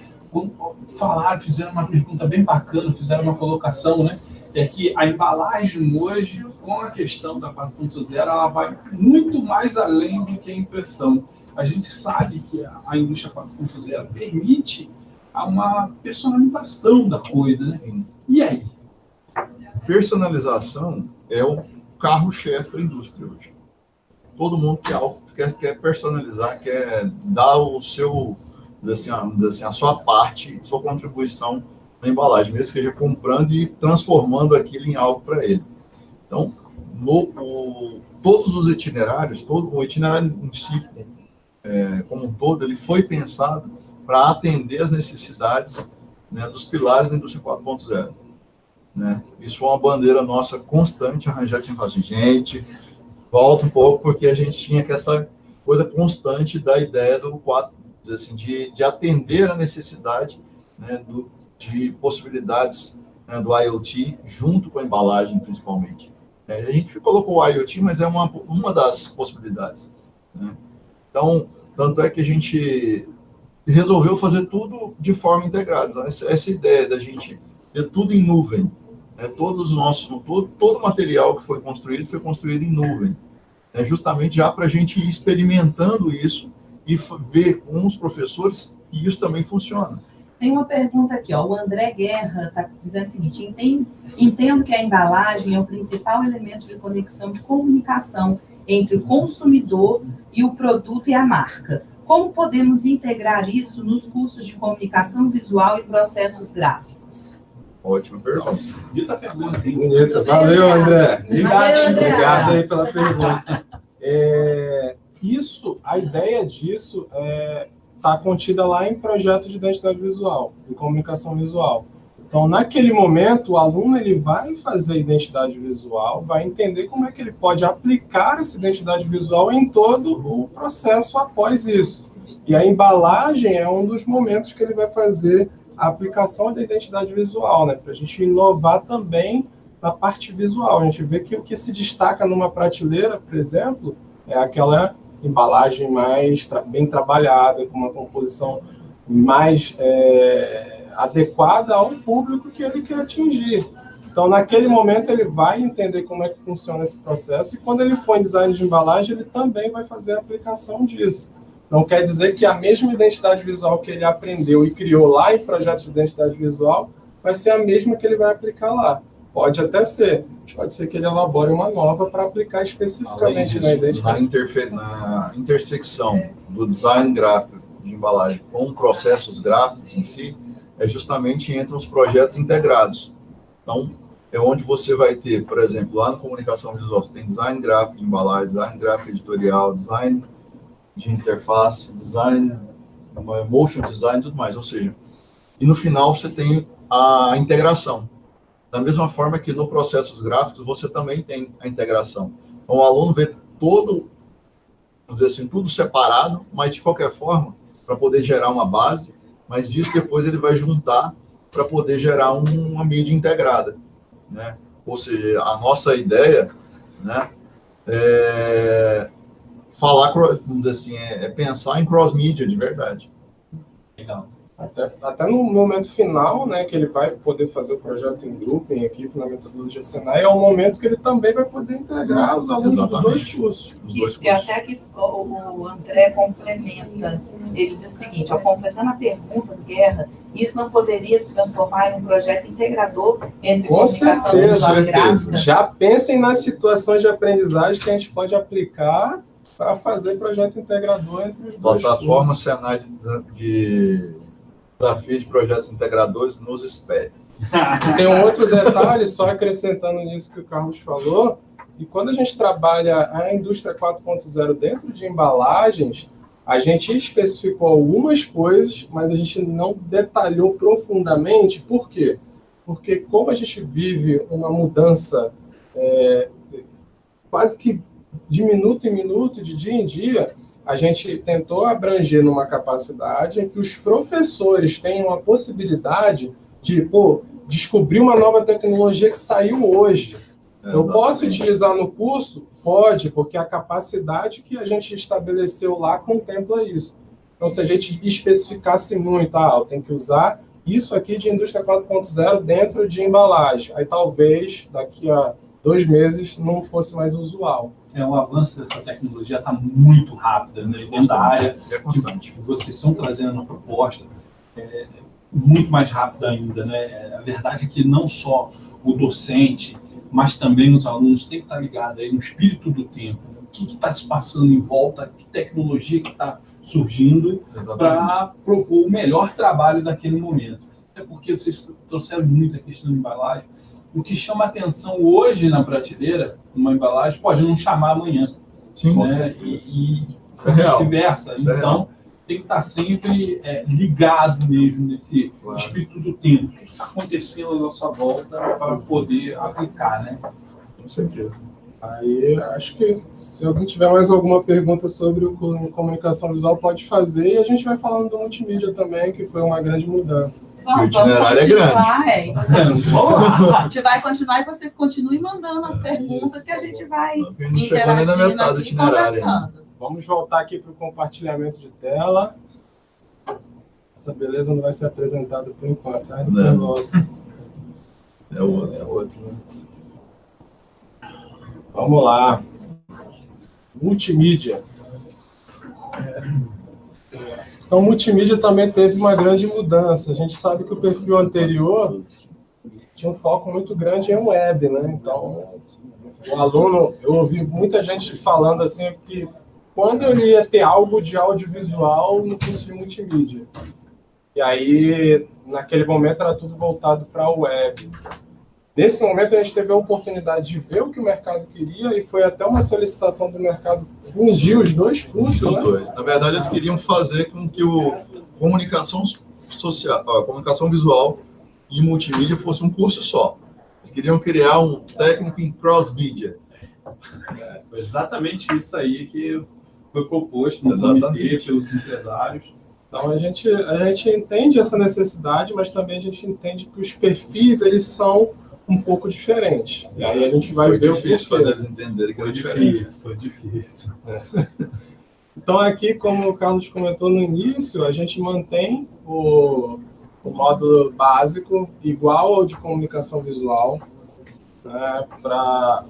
Fizeram uma pergunta bem bacana, fizeram uma colocação, né? É que a embalagem hoje, com a questão da 4.0, ela vai muito mais além do que a impressão. A gente sabe que a indústria 4.0 permite uma personalização da coisa, né? E aí? Personalização é o carro-chefe da indústria hoje. Todo mundo quer personalizar, quer dar o seu, vamos dizer assim, a sua parte, sua contribuição na embalagem, mesmo que seja comprando e transformando aquilo em algo para ele. Então, todos os itinerários, o itinerário em si, como um todo, ele foi pensado para atender as necessidades, né, dos pilares da indústria 4.0. Né? Isso foi uma bandeira nossa constante, arranjar tinha falado assim, gente, volta um pouco, porque a gente tinha essa coisa constante da ideia do 4, assim, de atender a necessidade, né, de possibilidades, né, do IoT, junto com a embalagem, principalmente. A gente colocou o IoT, mas é uma das possibilidades. Né? Então, tanto é que a gente resolveu fazer tudo de forma integrada. Essa ideia da gente ter tudo em nuvem, né? Todo o material que foi construído em nuvem. Justamente já para a gente ir experimentando isso e ver com os professores que isso também funciona. Tem uma pergunta aqui, ó. O André Guerra está dizendo o seguinte: entendo que a embalagem é o principal elemento de conexão de comunicação entre o consumidor e o produto e a marca. Como podemos integrar isso nos cursos de comunicação visual e processos gráficos? Ótima pergunta. Bonita pergunta, hein? Bonita. Valeu, André. Obrigado aí pela pergunta. A ideia disso está contida lá em projeto de identidade visual, em comunicação visual. Então, naquele momento, o aluno ele vai fazer identidade visual, vai entender como é que ele pode aplicar essa identidade visual em todo o processo após isso. E a embalagem é um dos momentos que ele vai fazer a aplicação da identidade visual, né? Para a gente inovar também na parte visual. A gente vê que o que se destaca numa prateleira, por exemplo, é aquela embalagem mais bem trabalhada, com uma composição mais adequada ao público que ele quer atingir. Então, naquele momento, ele vai entender como é que funciona esse processo e quando ele for em design de embalagem, ele também vai fazer a aplicação disso. Não quer dizer que a mesma identidade visual que ele aprendeu e criou lá em projetos de identidade visual vai ser a mesma que ele vai aplicar lá. Pode até ser. Pode ser que ele elabore uma nova para aplicar especificamente na identidade. Na intersecção do design gráfico de embalagem com processos gráficos em si, é justamente entre os projetos integrados. Então, é onde você vai ter, por exemplo, lá no comunicação visual, você tem design gráfico de embalagem, design gráfico editorial, design de interface, design, motion design e tudo mais. Ou seja, e no final você tem a integração. Da mesma forma que no processos gráficos você também tem a integração. Então o aluno vê todo, vamos dizer assim, tudo separado, mas de qualquer forma, para poder gerar uma base, mas disso depois ele vai juntar para poder gerar uma mídia integrada, né? Ou seja, a nossa ideia, né, é falar, vamos dizer assim, é pensar em cross-mídia de verdade. Legal. Até no momento final, né, que ele vai poder fazer o projeto em grupo, em equipe, na metodologia Senai, é o momento que ele também vai poder integrar os alunos dos dois cursos. E até que o André complementa, ele diz o seguinte, completando a pergunta do Guerra, isso não poderia se transformar em um projeto integrador entre comunicação visual e gráfica? Já pensem nas situações de aprendizagem que a gente pode aplicar para fazer projeto integrador entre os dois Plataforma cursos. Senai de desafio de projetos integradores nos espere. Tem um outro detalhe, só acrescentando nisso que o Carlos falou, e quando a gente trabalha a indústria 4.0 dentro de embalagens, a gente especificou algumas coisas, mas a gente não detalhou profundamente. Por quê? Porque como a gente vive uma mudança quase que de minuto em minuto, de dia em dia, a gente tentou abranger numa capacidade em que os professores tenham a possibilidade de, descobrir uma nova tecnologia que saiu hoje. Eu posso utilizar no curso? Pode, porque a capacidade que a gente estabeleceu lá contempla isso. Então, se a gente especificasse muito, eu tenho que usar isso aqui de indústria 4.0 dentro de embalagem. Aí, talvez, daqui a 2 meses, não fosse mais usual. O avanço dessa tecnologia está muito rápido, né? Dentro da área que vocês estão trazendo na proposta, muito mais rápido ainda, né? A verdade é que não só o docente, mas também os alunos têm que estar ligados aí no espírito do tempo. O que está se passando em volta, que tecnologia que está surgindo para propor o melhor trabalho daquele momento. É porque vocês trouxeram muita questão de embalagem. O que chama atenção hoje na prateleira, numa embalagem, pode não chamar amanhã. Sim, né? E vice-versa. Então, tem que estar sempre ligado mesmo nesse espírito do tempo. O que está acontecendo à nossa volta para poder aplicar, né? Com certeza. Aí, acho que se alguém tiver mais alguma pergunta sobre comunicação visual, pode fazer. E a gente vai falando do multimídia também, que foi uma grande mudança. O itinerário é grande. A gente vai continuar e vocês continuem mandando as perguntas que a gente vai interagindo aqui e conversando. Vamos voltar aqui para o compartilhamento de tela. Essa beleza não vai ser apresentada por enquanto. É outro. Né? Vamos lá. Multimídia. Então, multimídia também teve uma grande mudança. A gente sabe que o perfil anterior tinha um foco muito grande em web, né? Então, o aluno, eu ouvi muita gente falando assim que quando eu ia ter algo de audiovisual no curso de multimídia. E aí, naquele momento, era tudo voltado para a web. Nesse momento, a gente teve a oportunidade de ver o que o mercado queria e foi até uma solicitação do mercado fundir os dois cursos. Os dois. Na verdade, eles queriam fazer com que comunicação visual e multimídia fosse um curso só. Eles queriam criar um técnico em cross-mídia. Foi exatamente isso aí que foi proposto no comitê pelos empresários. Então, a gente entende essa necessidade, mas também a gente entende que os perfis, eles são um pouco diferente. E aí a gente vai ver o que difícil fazer eles entenderem que era diferente. Foi difícil. Então, aqui, como o Carlos comentou no início, a gente mantém o módulo básico igual ao de comunicação visual, né, para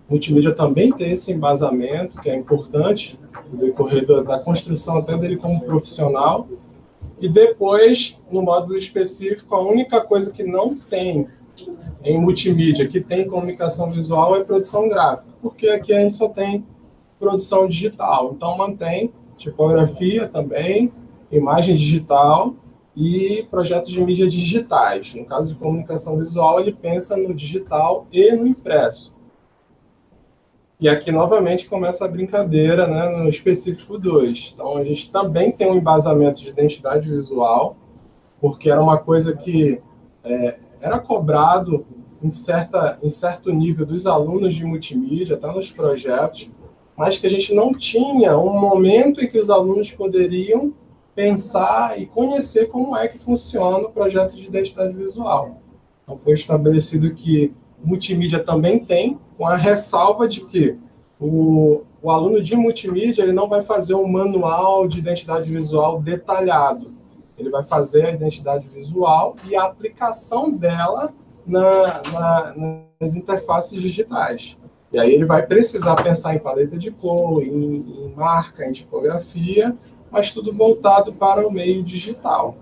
multimídia também ter esse embasamento, que é importante, no decorrer da construção até dele como profissional. E depois, no módulo específico, a única coisa que não tem em multimídia, que tem comunicação visual, é produção gráfica, porque aqui a gente só tem produção digital. Então, mantém tipografia também, imagem digital e projetos de mídia digitais. No caso de comunicação visual, ele pensa no digital e no impresso. E aqui, novamente, começa a brincadeira, né, no específico 2. Então, a gente também tem um embasamento de identidade visual, porque era uma coisa que era cobrado em certo nível dos alunos de multimídia, até nos projetos, mas que a gente não tinha um momento em que os alunos poderiam pensar e conhecer como é que funciona o projeto de identidade visual. Então, foi estabelecido que multimídia também tem, com a ressalva de que o aluno de multimídia ele não vai fazer um manual de identidade visual detalhado. Ele vai fazer a identidade visual e a aplicação dela nas interfaces digitais. E aí ele vai precisar pensar em paleta de cor, em marca, em tipografia, mas tudo voltado para o meio digital.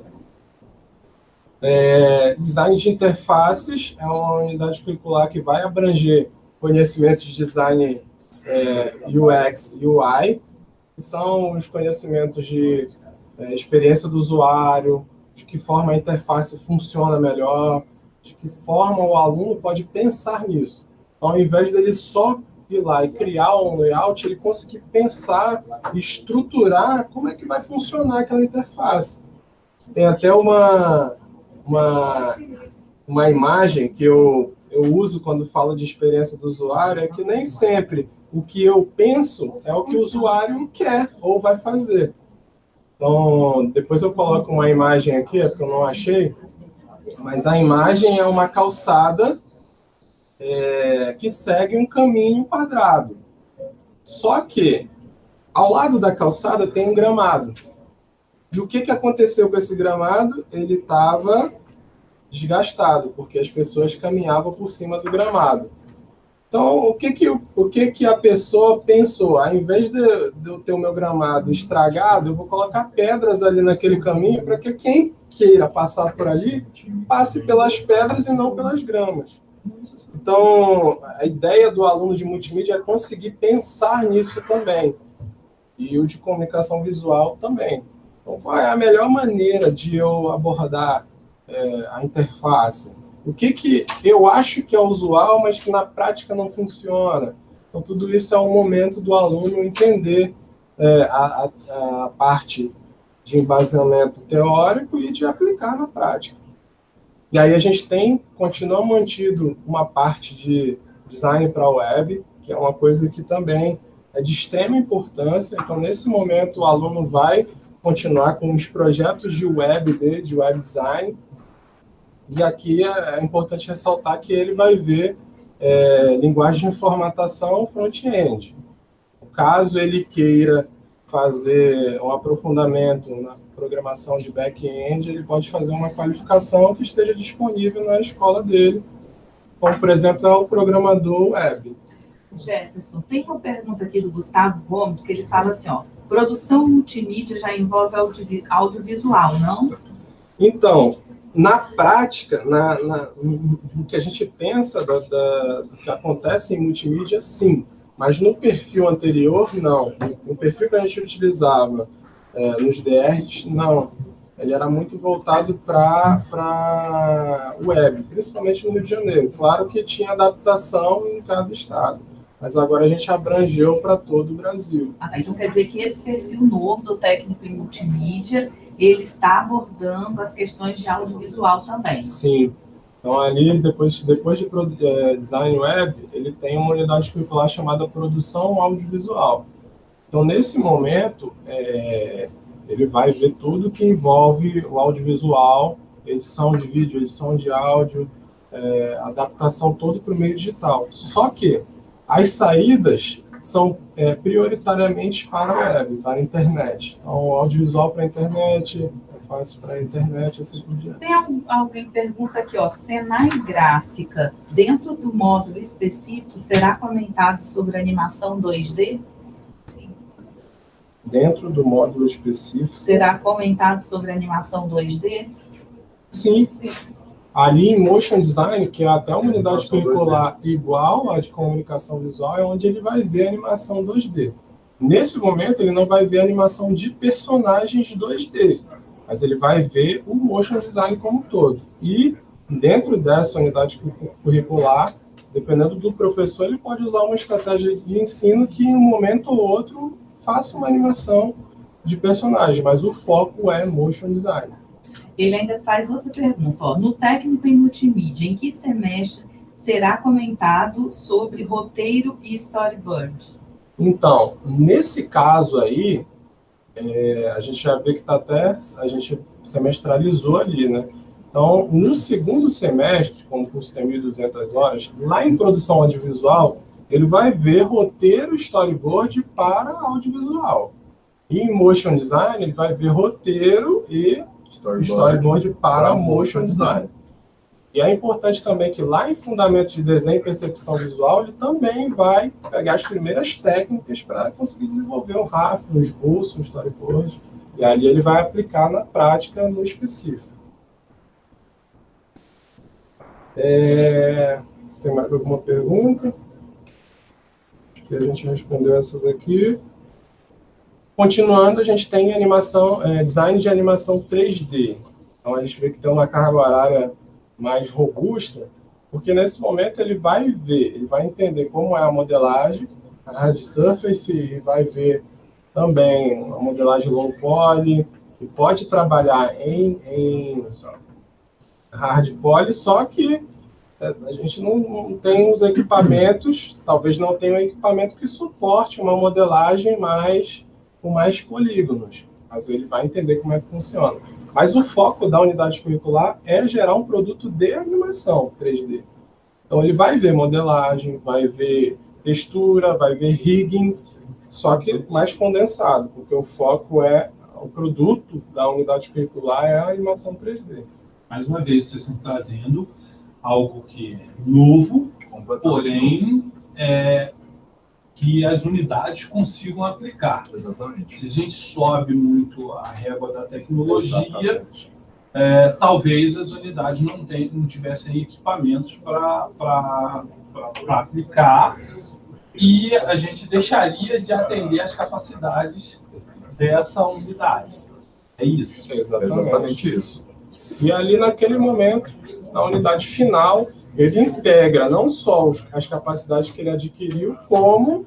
Design de interfaces é uma unidade curricular que vai abranger conhecimentos de design UX e UI, que são os conhecimentos de experiência do usuário, de que forma a interface funciona melhor, de que forma o aluno pode pensar nisso. Então, ao invés dele só ir lá e criar um layout, ele conseguir pensar, estruturar como é que vai funcionar aquela interface. Tem até uma imagem que eu uso quando falo de experiência do usuário, é que nem sempre o que eu penso é o que o usuário quer ou vai fazer. Então, depois eu coloco uma imagem aqui, porque eu não achei, mas a imagem é uma calçada que segue um caminho quadrado. Só que, ao lado da calçada tem um gramado. E o que aconteceu com esse gramado? Ele estava desgastado, porque as pessoas caminhavam por cima do gramado. Então, o que a pessoa pensou? Ao invés de eu ter o meu gramado estragado, eu vou colocar pedras ali naquele caminho para que quem queira passar por ali passe pelas pedras e não pelas gramas. Então, a ideia do aluno de multimídia é conseguir pensar nisso também. E o de comunicação visual também. Então, qual é a melhor maneira de eu abordar a interface? O que eu acho que é usual, mas que na prática não funciona? Então, tudo isso é um momento do aluno entender a parte de embasamento teórico e de aplicar na prática. E aí a gente continua mantido uma parte de design para a web, que é uma coisa que também é de extrema importância. Então, nesse momento, o aluno vai continuar com os projetos de web de web design. E aqui é importante ressaltar que ele vai ver linguagem de formatação front-end. Caso ele queira fazer um aprofundamento na programação de back-end, ele pode fazer uma qualificação que esteja disponível na escola dele, como, por exemplo, é o programador web. Jefferson, tem uma pergunta aqui do Gustavo Gomes, que ele fala assim, produção multimídia já envolve audiovisual, não? Então, na prática, no que a gente pensa do que acontece em multimídia, sim. Mas no perfil anterior, não. No perfil que a gente utilizava nos DRs, não. Ele era muito voltado para web, principalmente no Rio de Janeiro. Claro que tinha adaptação em cada estado, mas agora a gente abrangeu para todo o Brasil. Então quer dizer que esse perfil novo do técnico em multimídia, ele está abordando as questões de audiovisual também. Sim. Então, ali, depois de design web, ele tem uma unidade curricular chamada produção audiovisual. Então, nesse momento, ele vai ver tudo que envolve o audiovisual, edição de vídeo, edição de áudio, adaptação toda para o meio digital. Só que as saídas são prioritariamente para a web, para a internet. Então, audiovisual para a internet, fácil para a internet, assim por diante. Tem alguém que pergunta aqui, Senai Gráfica, dentro do módulo específico, será comentado sobre animação 2D? Sim. Dentro do módulo específico? Será comentado sobre animação 2D? Sim. Ali em Motion Design, que é até uma unidade curricular igual à de comunicação visual, é onde ele vai ver animação 2D. Nesse momento, ele não vai ver animação de personagens 2D. mas ele vai ver o motion design como um todo. E dentro dessa unidade curricular, dependendo do professor, ele pode usar uma estratégia de ensino que, em um momento ou outro, faça uma animação de personagem, mas o foco é motion design. Ele ainda faz outra pergunta. Ó. No técnico em multimídia, em que semestre será comentado sobre roteiro e storyboard? Então, nesse caso aí, a gente já vê que a gente semestralizou ali, né? Então, no segundo semestre, com o curso tem 1.200 horas, lá em produção audiovisual, ele vai ver roteiro e storyboard para audiovisual. E em motion design, ele vai ver roteiro e storyboard para motion design. E é importante também que lá em Fundamentos de Desenho e Percepção Visual, ele também vai pegar as primeiras técnicas para conseguir desenvolver um RAF, um esboço, um storyboard. E ali ele vai aplicar na prática no específico. Tem mais alguma pergunta? Acho que a gente respondeu essas aqui. Continuando, a gente tem animação, design de animação 3D. Então, a gente vê que tem uma carga horária mais robusta, porque nesse momento ele vai entender como é a modelagem, a hard surface, e vai ver também a modelagem low poly, e pode trabalhar em hard poly, só que a gente não tem os equipamentos, talvez não tenha um equipamento que suporte uma modelagem com mais polígonos, mas ele vai entender como é que funciona. Mas o foco da unidade curricular é gerar um produto de animação 3D. Então, ele vai ver modelagem, vai ver textura, vai ver rigging, só que mais condensado, porque o foco o produto da unidade curricular é a animação 3D. Mais uma vez, vocês estão trazendo algo que é novo, porém que as unidades consigam aplicar. Exatamente. Se a gente sobe muito a régua da tecnologia, talvez as unidades não tivessem equipamentos para aplicar, e a gente deixaria de atender as capacidades dessa unidade. É isso? Exatamente isso. E ali, naquele momento, na unidade final, ele integra não só as capacidades que ele adquiriu, como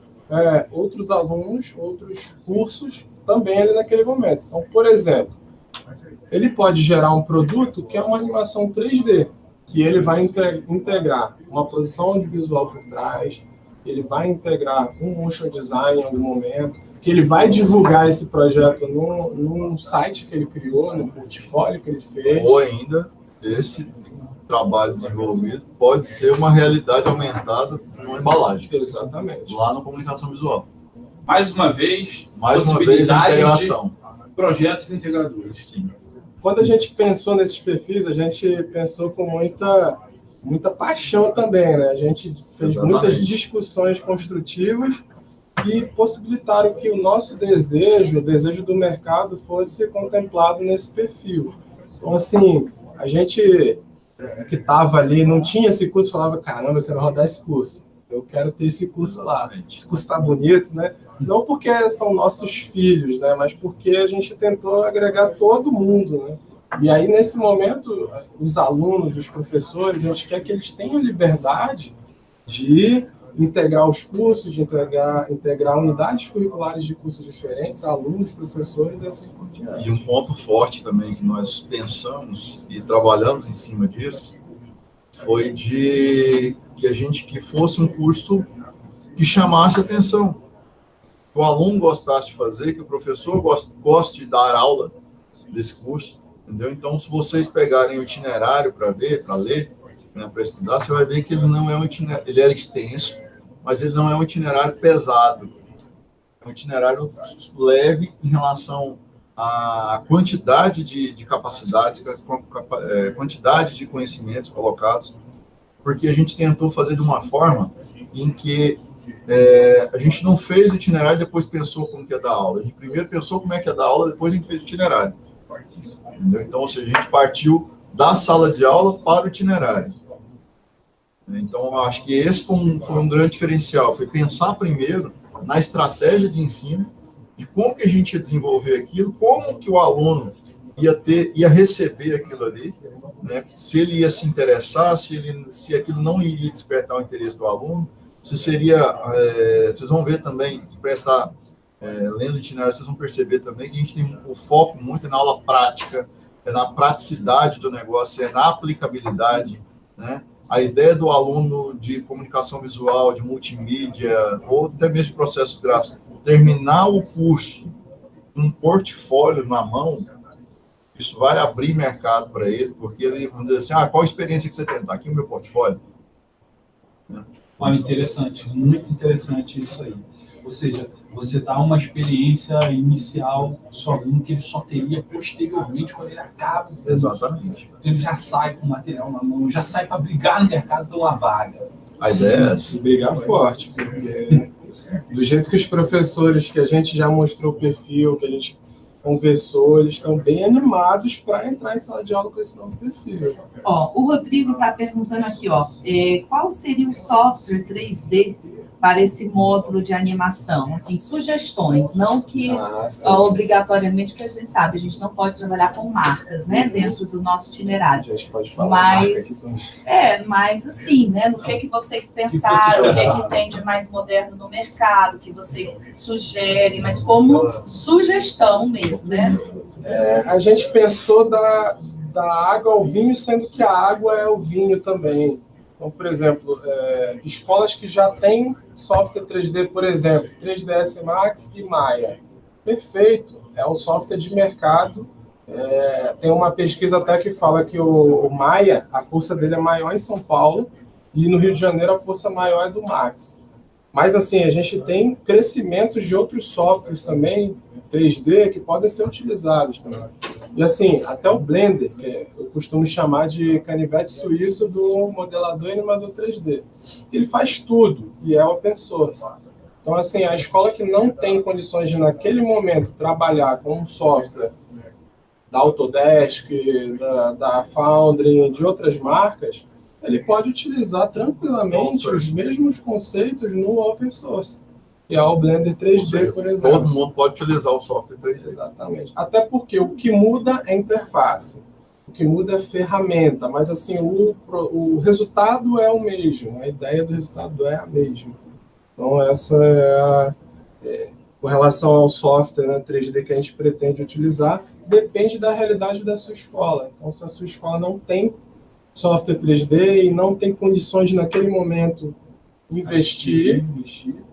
outros alunos, outros cursos também ali naquele momento. Então, por exemplo, ele pode gerar um produto que é uma animação 3D, que ele vai integrar uma produção audiovisual por trás, ele vai integrar um motion design em algum momento, que ele vai divulgar esse projeto num site que ele criou, no portfólio que ele fez. Ou ainda, esse trabalho desenvolvido pode ser uma realidade aumentada numa embalagem. Exatamente. Lá na comunicação visual. Mais uma vez, a integração. Projetos integradores. Sim. Quando a gente pensou nesses perfis, a gente pensou com muita paixão também, né? A gente fez muitas discussões construtivas que possibilitaram que o nosso desejo, o desejo do mercado, fosse contemplado nesse perfil. Então, assim, a gente que estava ali, não tinha esse curso, falava, caramba, eu quero rodar esse curso. Eu quero ter esse curso lá. Esse curso está bonito, né? Não porque são nossos filhos, né? Mas porque a gente tentou agregar todo mundo, né? E aí, nesse momento, os alunos, os professores, a gente quer que eles tenham liberdade de integrar os cursos, de integrar unidades curriculares de cursos diferentes, alunos, professores e assim por diante. E um ponto forte também que nós pensamos e trabalhamos em cima disso foi que fosse um curso que chamasse atenção, que o aluno gostasse de fazer, que o professor goste de dar aula desse curso, entendeu? Então, se vocês pegarem o itinerário para ler, né, para estudar, você vai ver que ele não é um itinerário, ele é extenso, mas ele não é um itinerário pesado. É um itinerário leve em relação à quantidade de capacidades, quantidade de conhecimentos colocados, porque a gente tentou fazer de uma forma em que a gente não fez o itinerário e depois pensou como que ia dar aula. A gente primeiro pensou como é que ia dar aula, depois a gente fez o itinerário. Entendeu? Então, ou seja, a gente partiu da sala de aula para o itinerário. Então, acho que esse foi um grande diferencial, foi pensar primeiro na estratégia de ensino, de como que a gente ia desenvolver aquilo, como que o aluno ia receber aquilo ali, né? Se ele ia se interessar, se aquilo não iria despertar o interesse do aluno, se seria, vocês vão ver também, prestar, lendo o itinerário, vocês vão perceber também que a gente tem o foco muito na aula prática, na praticidade do negócio, na aplicabilidade, né? A ideia do aluno de comunicação visual, de multimídia, ou até mesmo de processos gráficos, terminar o curso com um portfólio na mão, isso vai abrir mercado para ele, porque ele vai dizer assim, qual a experiência que você tem? Tá aqui o meu portfólio. Olha, interessante, muito interessante isso aí. Ou seja, você dá uma experiência inicial ao seu aluno que ele só teria posteriormente quando ele acaba. Exatamente. Então, ele já sai com o material na mão, já sai para brigar no mercado pela vaga. A ideia é essa. Brigar forte, porque do jeito que os professores que a gente já mostrou o perfil, que a gente conversou, eles estão bem animados para entrar em sala de aula com esse novo perfil. O Rodrigo está perguntando aqui, qual seria o software 3D para esse módulo de animação? Assim, sugestões, não que obrigatoriamente, porque a gente sabe, a gente não pode trabalhar com marcas, né, dentro do nosso itinerário. A gente pode falar mas assim, né, no que vocês pensaram, o que tem de mais moderno no mercado, que vocês sugerem, mas como sugestão mesmo, né? A gente pensou da água ao vinho, sendo que a água é o vinho também. Então, por exemplo, escolas que já têm software 3D, por exemplo, 3ds Max e Maya. Perfeito, é um software de mercado. Tem uma pesquisa até que fala que o Maya, a força dele é maior em São Paulo, e no Rio de Janeiro a força maior é do Max. Mas, assim, a gente tem crescimentos de outros softwares também, 3D, que podem ser utilizados também. E, assim, até o Blender, que eu costumo chamar de canivete suíço do modelador e animador 3D. Ele faz tudo, e é open source. Então, assim, a escola que não tem condições de, naquele momento, trabalhar com um software da Autodesk, da Foundry, de outras marcas, ele pode utilizar tranquilamente os mesmos conceitos no open source, que é o Blender 3D, por exemplo. Todo mundo pode utilizar o software 3D. Exatamente. Até porque o que muda é a interface, o que muda é a ferramenta, mas assim, o resultado é o mesmo, a ideia do resultado é a mesma. Então, essa com relação ao software 3D que a gente pretende utilizar, depende da realidade da sua escola. Então, se a sua escola não tem software 3D e não tem condições de, naquele momento, investir,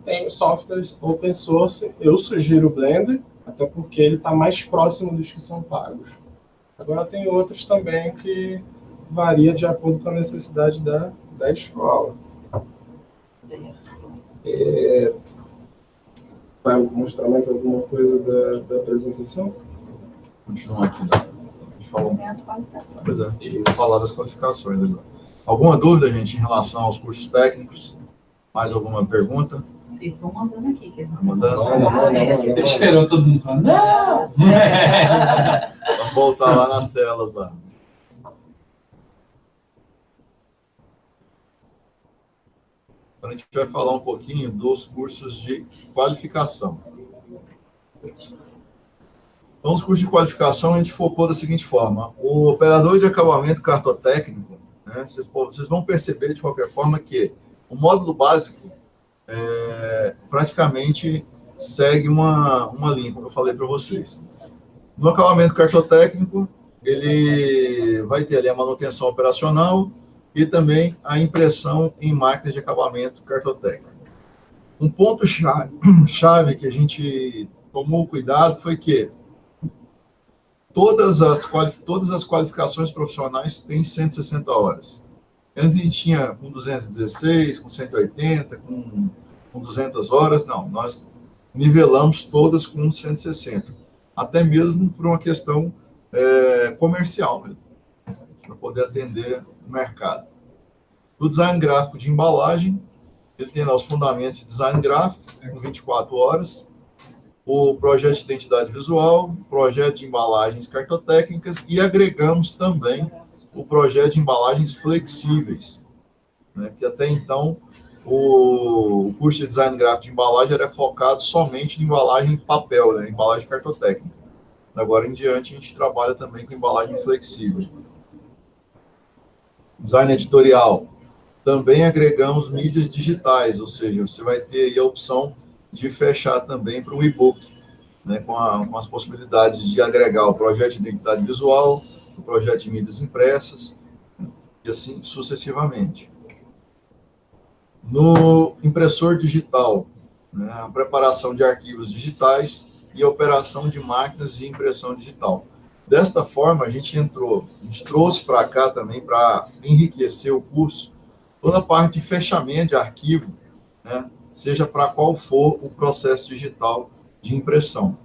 tem softwares open source. Eu sugiro o Blender, até porque ele está mais próximo dos que são pagos. Agora, tem outros também que varia de acordo com a necessidade da escola. Vai mostrar mais alguma coisa da apresentação? Continua aqui, né? Pois é, e falar das qualificações agora. Alguma dúvida, gente, em relação aos cursos técnicos? Mais alguma pergunta? Eles vão mandando aqui, que eles vão mandando. Ele esperou todo mundo falando, não! Vamos voltar lá nas telas lá. Então, a gente vai falar um pouquinho dos cursos de qualificação. Então, os cursos de qualificação a gente focou da seguinte forma: o operador de acabamento cartotécnico, né, vocês vão perceber de qualquer forma que o módulo básico praticamente segue uma linha, como eu falei para vocês. No acabamento cartotécnico, ele vai ter ali a manutenção operacional e também a impressão em máquinas de acabamento cartotécnico. Um ponto chave que a gente tomou cuidado foi que todas as qualificações profissionais têm 160 horas. Antes a gente tinha com 216, com 180, com 200 horas. Não, nós nivelamos todas com 160. Até mesmo por uma questão comercial, né? Para poder atender o mercado. O design gráfico de embalagem, ele tem lá os fundamentos de design gráfico, com 24 horas. O projeto de identidade visual, projeto de embalagens cartotécnicas e agregamos também o projeto de embalagens flexíveis, né, que até então o curso de design gráfico de embalagem era focado somente em embalagem em papel, né, embalagem cartotécnica. agora em diante, a gente trabalha também com embalagem flexível. Design editorial. Também agregamos mídias digitais, ou seja, você vai ter aí a opção de fechar também para o e-book, né, com as possibilidades de agregar o projeto de identidade visual, o projeto de mídias impressas, e assim sucessivamente. No impressor digital, né, a preparação de arquivos digitais e a operação de máquinas de impressão digital. Desta forma, a gente trouxe para cá também, para enriquecer o curso, toda a parte de fechamento de arquivo, né, seja para qual for o processo digital de impressão.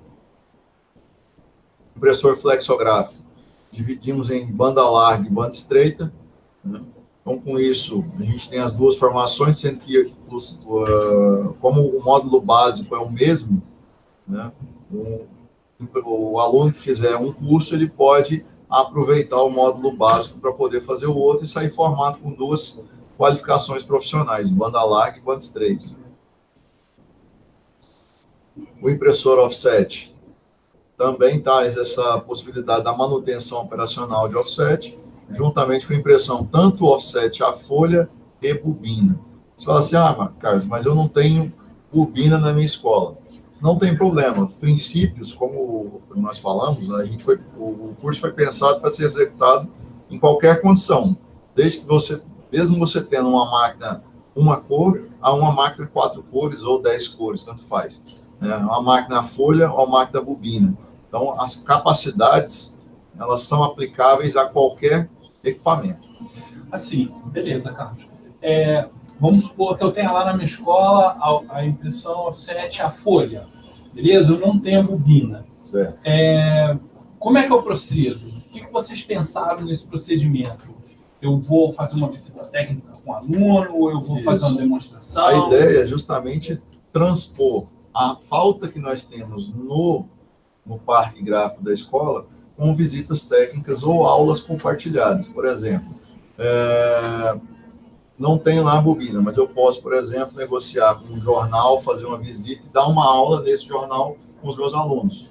Impressor flexográfico, dividimos em banda larga e banda estreita, né? Então, com isso, a gente tem as duas formações, sendo que, como o módulo básico é o mesmo, né, o aluno que fizer um curso, ele pode aproveitar o módulo básico para poder fazer o outro e sair formado com duas qualificações profissionais, banda larga e banda estreita. O impressor offset também traz essa possibilidade da manutenção operacional de offset, juntamente com a impressão tanto offset a folha e bobina. Você fala assim, Carlos, mas eu não tenho bobina na minha escola. Não tem problema. Os princípios, como nós falamos, né, o curso foi pensado para ser executado em qualquer condição, desde que mesmo você tendo uma máquina uma cor, a uma máquina 4 cores ou 10 cores, tanto faz. Né? Uma máquina a folha ou uma máquina bobina. Então, as capacidades, elas são aplicáveis a qualquer equipamento. Assim, beleza, Carlos. Vamos supor que eu tenha lá na minha escola a impressão offset, a folha. Beleza? Eu não tenho a bobina. Certo. Como é que eu procedo? O que vocês pensaram nesse procedimento? Eu vou fazer uma visita técnica com o aluno, ou eu vou fazer uma demonstração? A ideia é justamente transpor a falta que nós temos no parque gráfico da escola com visitas técnicas ou aulas compartilhadas. Por exemplo, não tem lá a bobina, mas eu posso, por exemplo, negociar com um jornal, fazer uma visita e dar uma aula nesse jornal com os meus alunos.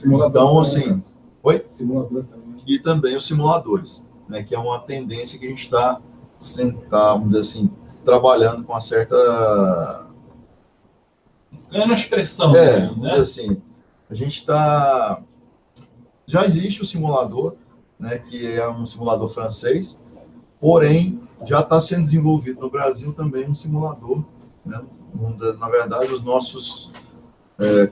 Então, assim... Oi? Simulador também. E também os simuladores, né, que é uma tendência que a gente está, vamos dizer assim, trabalhando com uma certa... Ganhando expressão. Vamos né? dizer assim, a gente está... Já existe o simulador, né, que é um simulador francês, porém, já está sendo desenvolvido no Brasil também um simulador, né, na verdade, os nossos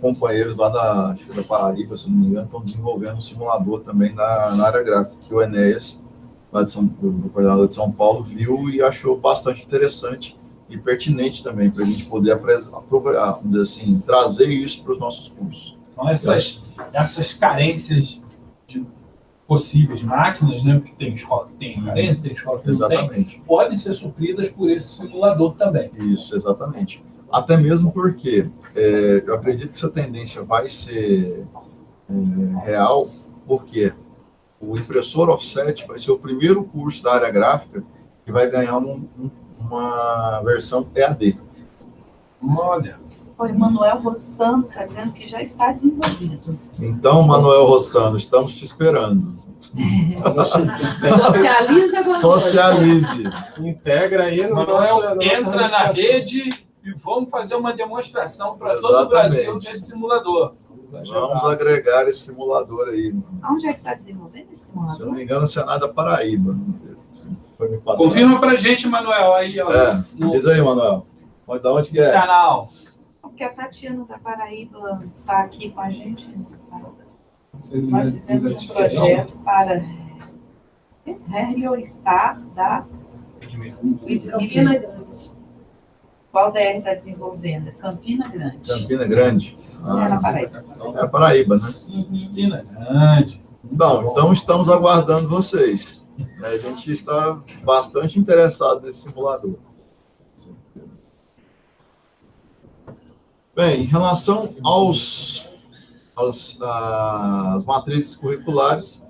companheiros lá da Paraíba, se não me engano, estão desenvolvendo um simulador também na área gráfica, que o Enéas, lá do coordenador de São Paulo, viu e achou bastante interessante e pertinente também, para a gente poder aproveitar, vamos dizer assim, trazer isso para os nossos cursos. Então, essas carências de possíveis máquinas, né, porque tem escola que tem carência, tem escola que não tem, podem ser supridas por esse simulador também. Isso, exatamente. Até mesmo porque eu acredito que essa tendência vai ser real, porque o impressor offset vai ser o primeiro curso da área gráfica que vai ganhar uma versão EAD. Olha. O Emanuel Rossano está dizendo que já está desenvolvido. Então, Manuel Rossano, estamos te esperando. Socializa agora. Socialize. Se integra aí no Manuel, entra na rede e vamos fazer uma demonstração para todo o Brasil desse simulador. Vamos agregar esse simulador aí. Onde é que está desenvolvendo esse simulador? Se eu não me engano, Senado da Paraíba. Foi me passar. Confirma para a gente, Manuel. Aí, ó, diz aí, Manuel. Da onde que é? Canal. Porque a Tatiana da Paraíba está aqui com a gente. Nós fizemos um projeto para Heliostar da Campina Grande. Qual DR está desenvolvendo? Campina Grande. Campina Grande? É na Paraíba. É a Paraíba, né? Campina Grande. Então estamos aguardando vocês. A gente está bastante interessado nesse simulador. Bem, em relação às matrizes curriculares,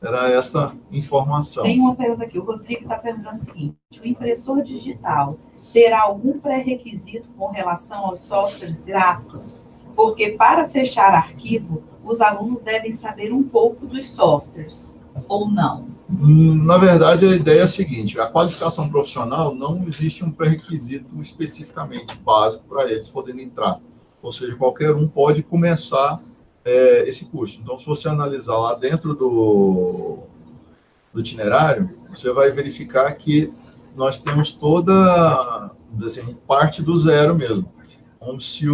era essa informação. Tem uma pergunta aqui. O Rodrigo está perguntando o seguinte: o impressor digital terá algum pré-requisito com relação aos softwares gráficos? Porque para fechar arquivo, os alunos devem saber um pouco dos softwares, ou não? Na verdade, a ideia é a seguinte: a qualificação profissional não existe um pré-requisito especificamente básico para eles poderem entrar. Ou seja, qualquer um pode começar esse curso. Então, se você analisar lá dentro do itinerário, você vai verificar que nós temos toda, assim, parte do zero mesmo. Como se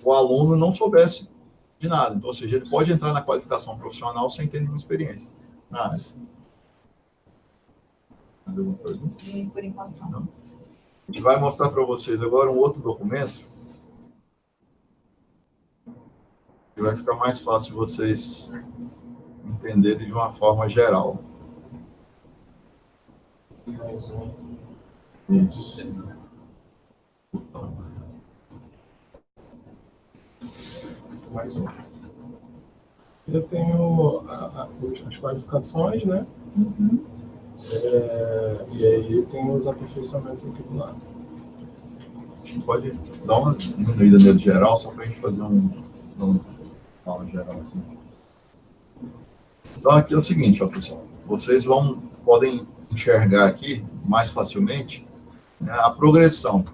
o aluno não soubesse de nada. Então, ou seja, ele pode entrar na qualificação profissional sem ter nenhuma experiência na área. Alguma pergunta? Por enquanto, não. A gente vai mostrar para vocês agora um outro documento que vai ficar mais fácil de vocês entenderem de uma forma geral. Isso. Mais um. Eu tenho as qualificações, né? Uhum. E aí tem os aperfeiçoamentos aqui do lado. A gente pode dar uma diminuída nele geral, só para a gente fazer uma geral aqui. Então, aqui é o seguinte, ó, pessoal. Vocês podem enxergar aqui mais facilmente, né, a progressão.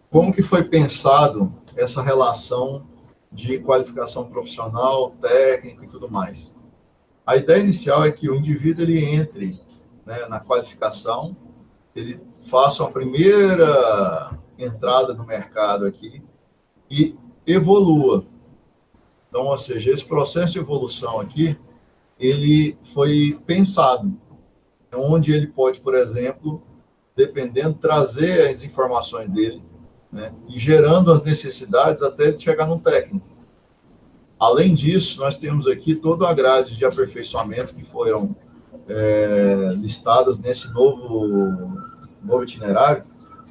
Como que foi pensado essa relação de qualificação profissional, técnica e tudo mais? A ideia inicial é que o indivíduo ele entre, né, na qualificação, ele faça uma primeira entrada no mercado aqui e evolua. Então, ou seja, esse processo de evolução aqui, ele foi pensado, onde ele pode, por exemplo, dependendo, trazer as informações dele, né, e gerando as necessidades até ele chegar no técnico. Além disso, nós temos aqui toda a grade de aperfeiçoamentos que foram listadas nesse novo itinerário.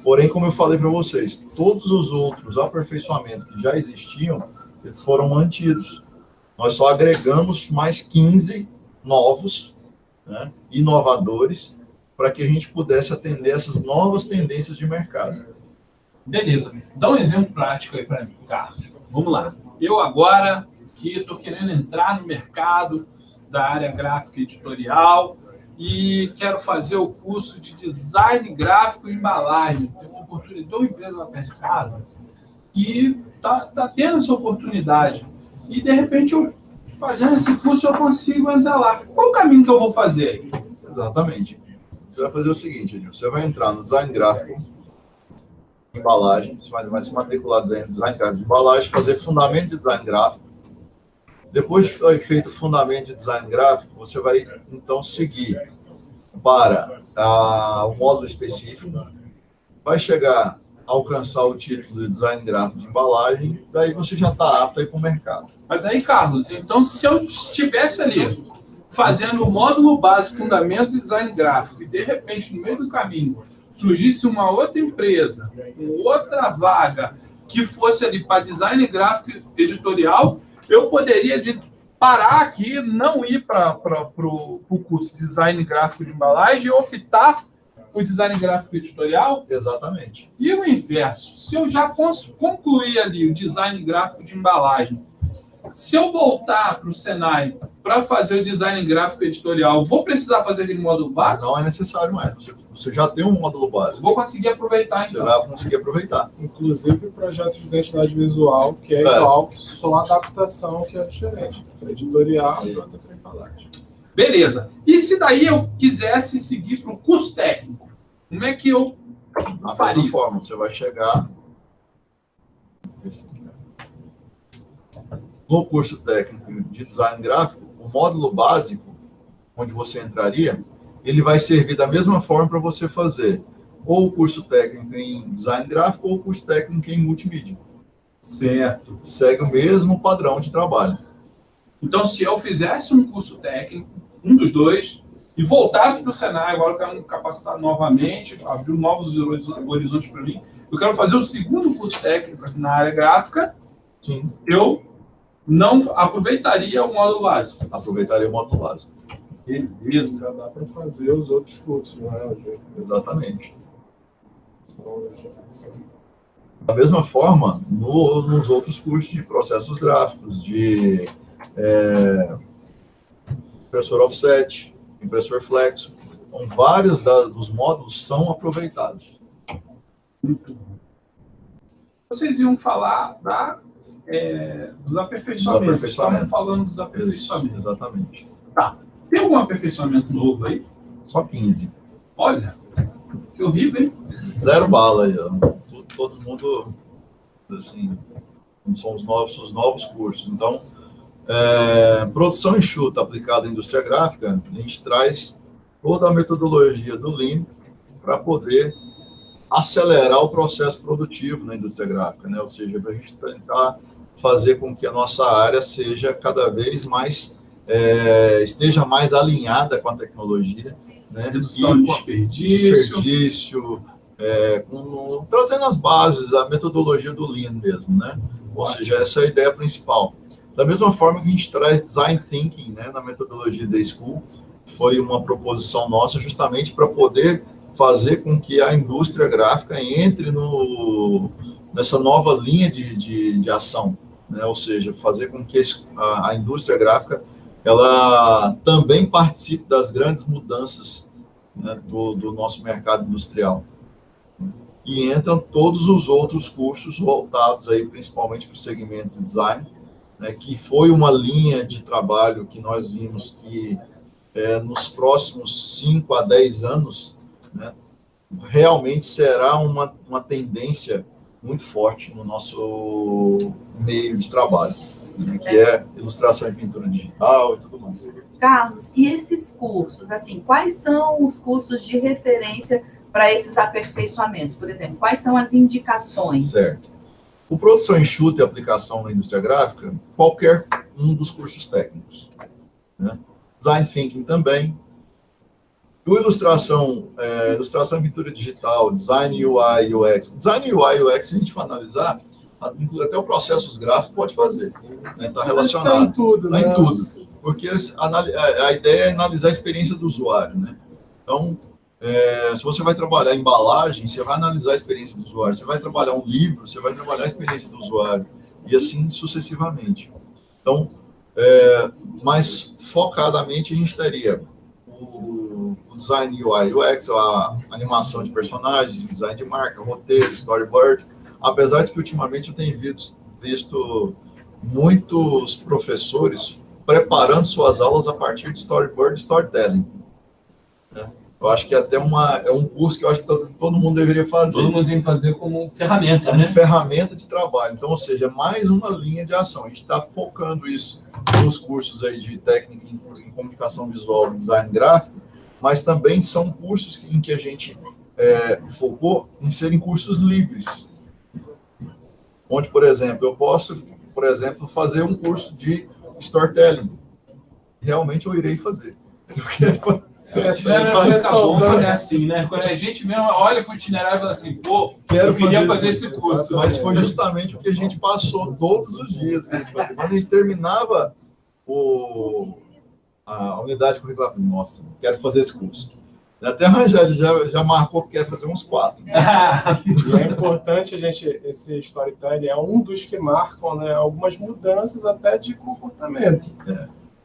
Porém, como eu falei para vocês, todos os outros aperfeiçoamentos que já existiam, eles foram mantidos. Nós só agregamos mais 15 novos, né, inovadores, para que a gente pudesse atender essas novas tendências de mercado. Beleza. Dá um exemplo prático aí para mim, Carlos. Vamos lá. Eu agora que estou querendo entrar no mercado da área gráfica e editorial e quero fazer o curso de design gráfico e embalagem. Tem uma oportunidade, uma empresa lá perto de casa que está tendo essa oportunidade. E, de repente, eu fazendo esse curso, eu consigo entrar lá. Qual o caminho que eu vou fazer? Exatamente. Você vai fazer o seguinte, Edil, você vai entrar no design gráfico, embalagem, você vai se matricular no design gráfico de embalagem, fazer fundamento de design gráfico. Depois de feito o fundamento de design gráfico, você vai, então, seguir para o módulo específico, vai chegar a alcançar o título de design gráfico de embalagem, daí você já está apto a ir para o mercado. Mas aí, Carlos, então, se eu estivesse ali fazendo o módulo básico, fundamento de design gráfico, e, de repente, no meio do caminho, surgisse uma outra empresa, com outra vaga, que fosse ali para design gráfico editorial, eu poderia parar aqui, não ir para o curso de design gráfico de embalagem e optar por design gráfico editorial? Exatamente. E o inverso, se eu já concluir ali o design gráfico de embalagem, se eu voltar para o Senai para fazer o design gráfico editorial, vou precisar fazer aquele módulo básico? Não é necessário mais. Você já tem um módulo básico. Vou conseguir aproveitar, então. Você vai conseguir aproveitar. Inclusive o projeto de identidade visual, que é igual, só a adaptação que é diferente. Editorial e outra para embalagem. Beleza. E se daí eu quisesse seguir para o curso técnico? Como é que eu faria? Da mesma forma, você vai chegar no curso técnico de design gráfico, o módulo básico, onde você entraria, ele vai servir da mesma forma para você fazer ou o curso técnico em design gráfico ou o curso técnico em multimídia. Certo. Segue o mesmo padrão de trabalho. Então, se eu fizesse um curso técnico, um dos dois, e voltasse para o Senai, agora eu quero me capacitar novamente, abrir novos horizontes para mim, eu quero fazer o segundo curso técnico aqui na área gráfica, Sim. Eu não aproveitaria o módulo básico. Aproveitaria o módulo básico. Beleza. Já dá para fazer os outros cursos, não é? Exatamente. Da mesma forma, nos outros cursos de processos gráficos, de impressor offset, impressor flexo. Então, vários dos módulos são aproveitados. Vocês iam falar dos aperfeiçoamentos. Estamos falando dos aperfeiçoamentos. Isso, exatamente. Tá. Tem algum aperfeiçoamento novo aí? Só 15. Olha, que horrível, hein? 0 bala aí, ó. Todo mundo, assim, são os novos cursos. Então, produção enxuta aplicada à indústria gráfica, a gente traz toda a metodologia do Lean para poder acelerar o processo produtivo na indústria gráfica, né? Ou seja, para a gente tentar fazer com que a nossa área seja cada vez mais, esteja mais alinhada com a tecnologia, né? Redução de desperdício, trazendo as bases, a metodologia do Lean mesmo, né? Ou seja, essa é a ideia principal. Da mesma forma que a gente traz Design Thinking, né, na metodologia da School, foi uma proposição nossa justamente para poder fazer com que a indústria gráfica entre nessa nova linha de ação, né? Ou seja, fazer com que a indústria gráfica ela também participe das grandes mudanças, né, do nosso mercado industrial. E entram todos os outros cursos voltados aí principalmente para o segmento de design, né, que foi uma linha de trabalho que nós vimos que nos próximos 5 a 10 anos, né, realmente será uma tendência muito forte no nosso meio de trabalho, né, que é ilustração e pintura digital e tudo mais. Carlos, e esses cursos, assim, quais são os cursos de referência para esses aperfeiçoamentos? Por exemplo, quais são as indicações? Certo. O produção enxuta e aplicação na indústria gráfica, qualquer um dos cursos técnicos, né? Design Thinking também. O ilustração e pintura digital, Design UI e UX. Design UI e UX, se a gente for analisar, até o processos gráficos pode fazer. Está relacionado. Está em tudo, Está né? em tudo. Porque a ideia é analisar a experiência do usuário, né? Então, se você vai trabalhar embalagem, você vai analisar a experiência do usuário. Se você vai trabalhar um livro, você vai trabalhar a experiência do usuário. E assim sucessivamente. Então, mais focadamente, a gente teria o design UI, UX, a animação de personagens, design de marca, roteiro, storyboard. Apesar de que, ultimamente, eu tenho visto muitos professores preparando suas aulas a partir de storyboard e storytelling, né? Eu acho que até um curso que eu acho que todo mundo deveria fazer. Todo mundo tem que fazer como ferramenta, né? Ferramenta de trabalho. Então, ou seja, mais uma linha de ação. A gente está focando isso nos cursos aí de técnica em comunicação visual e design gráfico, mas também são cursos em que a gente focou em serem cursos livres. Onde, por exemplo, eu posso, fazer um curso de storytelling. Realmente eu irei fazer. Eu quero fazer. Só ressaltando, é assim, né? Quando a gente mesmo olha para o itinerário e fala assim, pô, eu queria fazer esse curso. Mas foi justamente o que a gente passou todos os dias que a gente fazia. Quando a gente terminava a unidade curricular, eu falei, nossa, quero fazer esse curso. Até ele já marcou que quer fazer uns 4. E é importante, esse storytelling é um dos que marcam, né, algumas mudanças até de comportamento.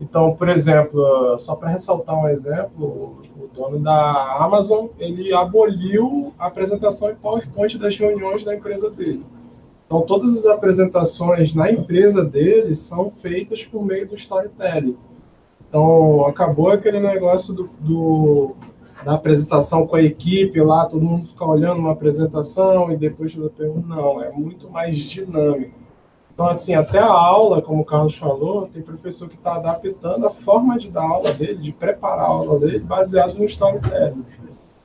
Então, por exemplo, só para ressaltar um exemplo, o dono da Amazon, ele aboliu a apresentação em PowerPoint das reuniões da empresa dele. Então, todas as apresentações na empresa dele são feitas por meio do storytelling. Então, acabou aquele negócio da apresentação com a equipe lá, todo mundo fica olhando uma apresentação e depois pergunta, não, é muito mais dinâmico. Então, assim, até a aula, como o Carlos falou, tem professor que está adaptando a forma de dar aula dele, de preparar a aula dele, baseado no storytelling.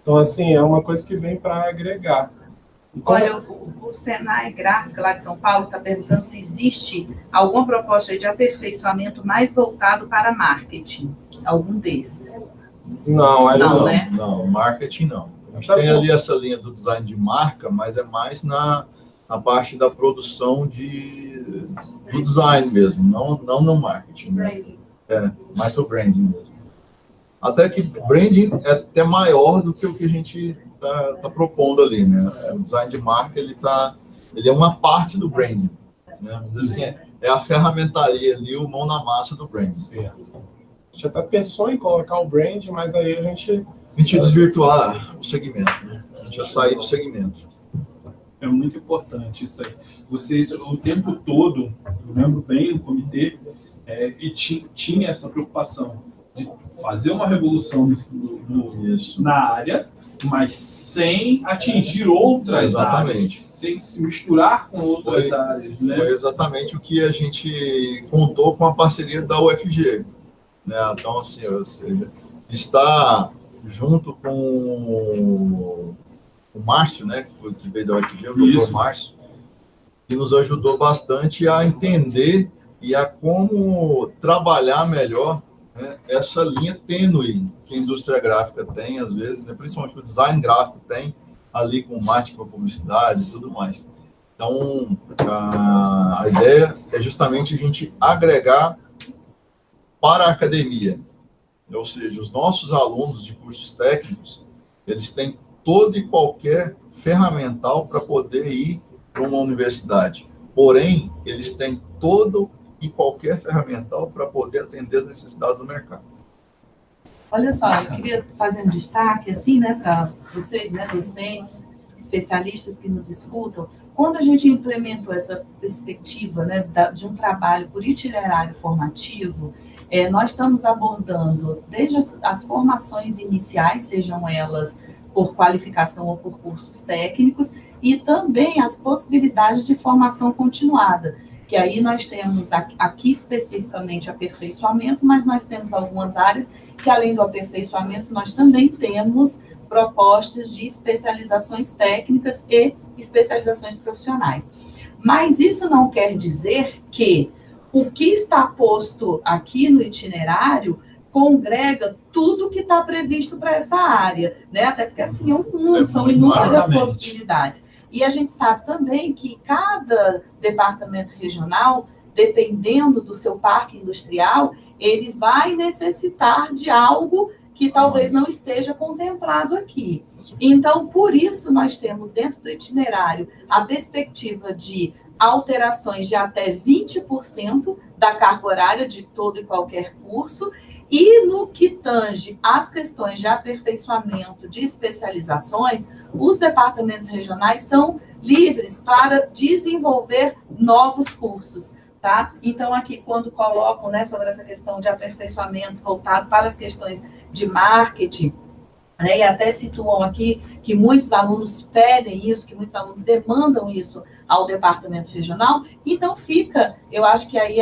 Então, assim, é uma coisa que vem para agregar. Olha, o Senai Gráfica lá de São Paulo está perguntando se existe alguma proposta de aperfeiçoamento mais voltado para marketing, algum desses. Não, né? Não, marketing não. A gente tem ali essa linha do design de marca, mas é mais na parte da produção do design mesmo, não no marketing. Né? Mais do branding mesmo. Até que branding é até maior do que o que a gente está propondo ali, né? O design de marca, ele está ele é uma parte do branding, né? Vamos dizer assim, é a ferramentaria ali, o mão na massa do branding. A gente até pensou em colocar o brand, mas aí a gente desvirtuar o segmento, né? A gente ia sair do segmento. É muito importante isso aí. Vocês, o tempo todo, eu lembro bem no comitê, e tinha essa preocupação de fazer uma revolução na área, mas sem atingir outras áreas, sem se misturar com outras áreas. Né? Foi exatamente o que a gente contou com a parceria da UFG. Né? Então, assim, ou seja, está junto com o Márcio, né, que veio da UFG, o doutor Márcio, que nos ajudou bastante a entender e a como trabalhar melhor, né, essa linha tênue que a indústria gráfica tem, às vezes, né, principalmente o design gráfico tem, ali com marketing, com publicidade e tudo mais. Então, a ideia é justamente a gente agregar para a academia, ou seja, os nossos alunos de cursos técnicos, eles têm todo e qualquer ferramental para poder ir para uma universidade. Porém, eles têm todo e qualquer ferramental para poder atender as necessidades do mercado. Olha só, eu queria fazer um destaque, assim, né, para vocês, né, docentes, especialistas que nos escutam. Quando a gente implementou essa perspectiva, né, de um trabalho por itinerário formativo, nós estamos abordando desde as formações iniciais, sejam elas por qualificação ou por cursos técnicos, e também as possibilidades de formação continuada, que aí nós temos aqui especificamente aperfeiçoamento, mas nós temos algumas áreas que, além do aperfeiçoamento, nós também temos propostas de especializações técnicas e especializações profissionais. Mas isso não quer dizer que o que está posto aqui no itinerário congrega tudo que está previsto para essa área, né? Até porque, assim, são inúmeras possibilidades. E a gente sabe também que cada departamento regional, dependendo do seu parque industrial, ele vai necessitar de algo que talvez não esteja contemplado aqui. Então, por isso, nós temos dentro do itinerário a perspectiva de alterações de até 20% da carga horária de todo e qualquer curso, e no que tange às questões de aperfeiçoamento, de especializações, os departamentos regionais são livres para desenvolver novos cursos, tá? Então, aqui, quando colocam, né, sobre essa questão de aperfeiçoamento voltado para as questões de marketing, né, e até situam aqui que muitos alunos pedem isso, que muitos alunos demandam isso ao departamento regional, então fica, eu acho que aí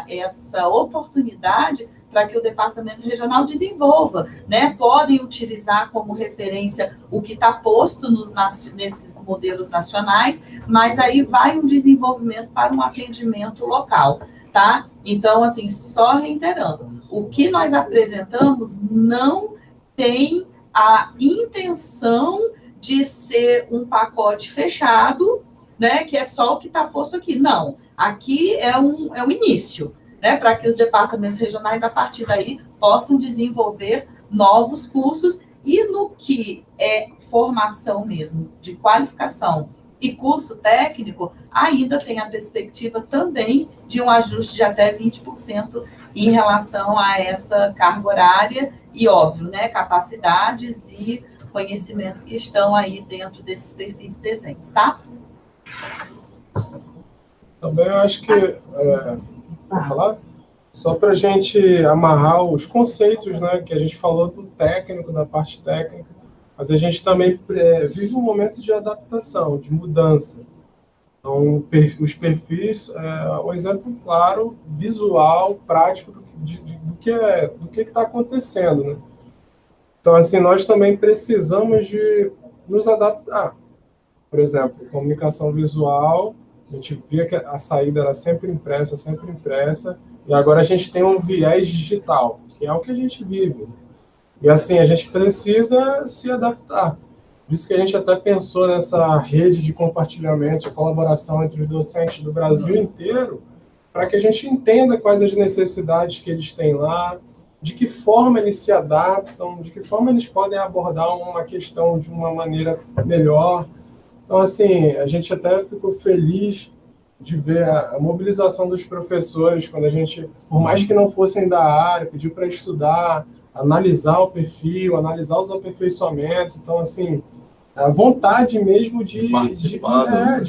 essa oportunidade para que o departamento regional desenvolva, né? Podem utilizar como referência o que está posto nesses modelos nacionais, mas aí vai um desenvolvimento para um atendimento local, tá? Então, assim, só reiterando, o que nós apresentamos não tem a intenção de ser um pacote fechado, né? Que é só o que está posto aqui. Não, aqui é um início, né, para que os departamentos regionais, a partir daí, possam desenvolver novos cursos, e no que é formação mesmo, de qualificação e curso técnico, ainda tem a perspectiva também de um ajuste de até 20% em relação a essa carga horária e, óbvio, né, capacidades e conhecimentos que estão aí dentro desses perfis de desenhos, tá? Também eu acho que... Vou falar? Só para a gente amarrar os conceitos, né, que a gente falou do técnico, da parte técnica, mas a gente também vive um momento de adaptação, de mudança. Então, os perfis um exemplo claro, visual, prático do que está acontecendo, né? Então, assim, nós também precisamos de nos adaptar. Por exemplo, comunicação visual, a gente via que a saída era sempre impressa, e agora a gente tem um viés digital, que é o que a gente vive. E assim, a gente precisa se adaptar. Por isso que a gente até pensou nessa rede de compartilhamento, de colaboração entre os docentes do Brasil inteiro, para que a gente entenda quais as necessidades que eles têm lá, de que forma eles se adaptam, de que forma eles podem abordar uma questão de uma maneira melhor. Então, assim, a gente até ficou feliz de ver a mobilização dos professores, quando a gente, por mais que não fossem da área, pediu para estudar, analisar o perfil, analisar os aperfeiçoamentos. Então, assim, a vontade mesmo de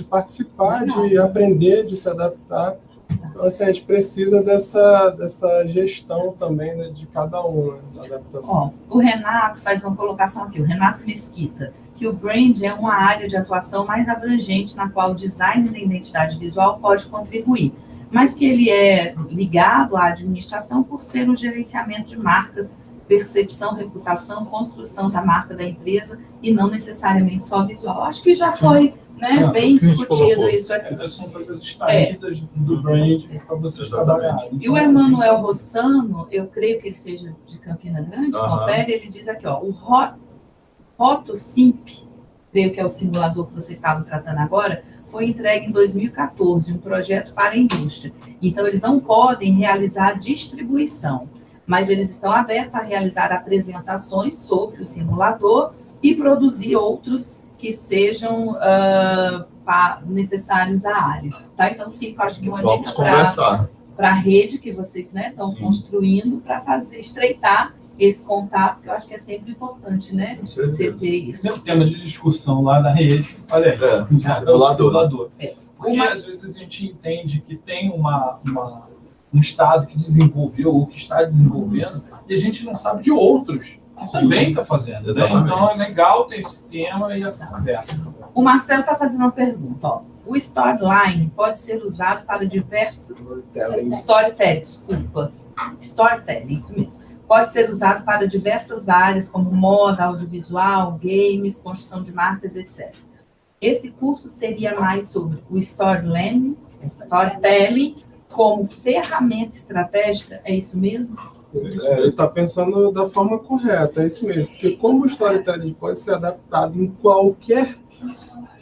participar, de aprender, de se adaptar. Então, assim, a gente precisa dessa gestão também, né, de cada um, né, da adaptação. O Renato faz uma colocação aqui, o Renato Mesquita, que o brand é uma área de atuação mais abrangente na qual o design da identidade visual pode contribuir, mas que ele é ligado à administração por ser o gerenciamento de marca, percepção, reputação, construção da marca da empresa e não necessariamente só visual. Acho que já foi bem discutido isso aqui. São coisas extraídas do brand para vocês trabalharem. E o Emanuel Rossano, eu creio que ele seja de Campina Grande, confere, ele diz aqui, ó, o RotoSimp, creio que é o simulador que vocês estavam tratando agora, foi entregue em 2014, um projeto para a indústria. Então, eles não podem realizar distribuição, mas eles estão abertos a realizar apresentações sobre o simulador e produzir outros que sejam necessários à área. Tá? Então, fica, acho que uma dica para a rede que vocês estão construindo para estreitar esse contato, que eu acho que é sempre importante, né? Você ter isso. Sempre tema de discussão lá na rede, olha aí, simulador. Porque às vezes a gente entende que tem um estado que desenvolveu ou que está desenvolvendo e a gente não sabe de outros que também está fazendo. Né? Então é legal ter esse tema e essa conversa. O Marcelo está fazendo uma pergunta. Ó. O Storyline pode ser usado para diversos... Storytelling, isso mesmo. Pode ser usado para diversas áreas, como moda, audiovisual, games, construção de marcas, etc. Esse curso seria mais sobre o storytelling como ferramenta estratégica, é isso mesmo? Ele está pensando da forma correta, é isso mesmo. Porque como o storytelling pode ser adaptado em qualquer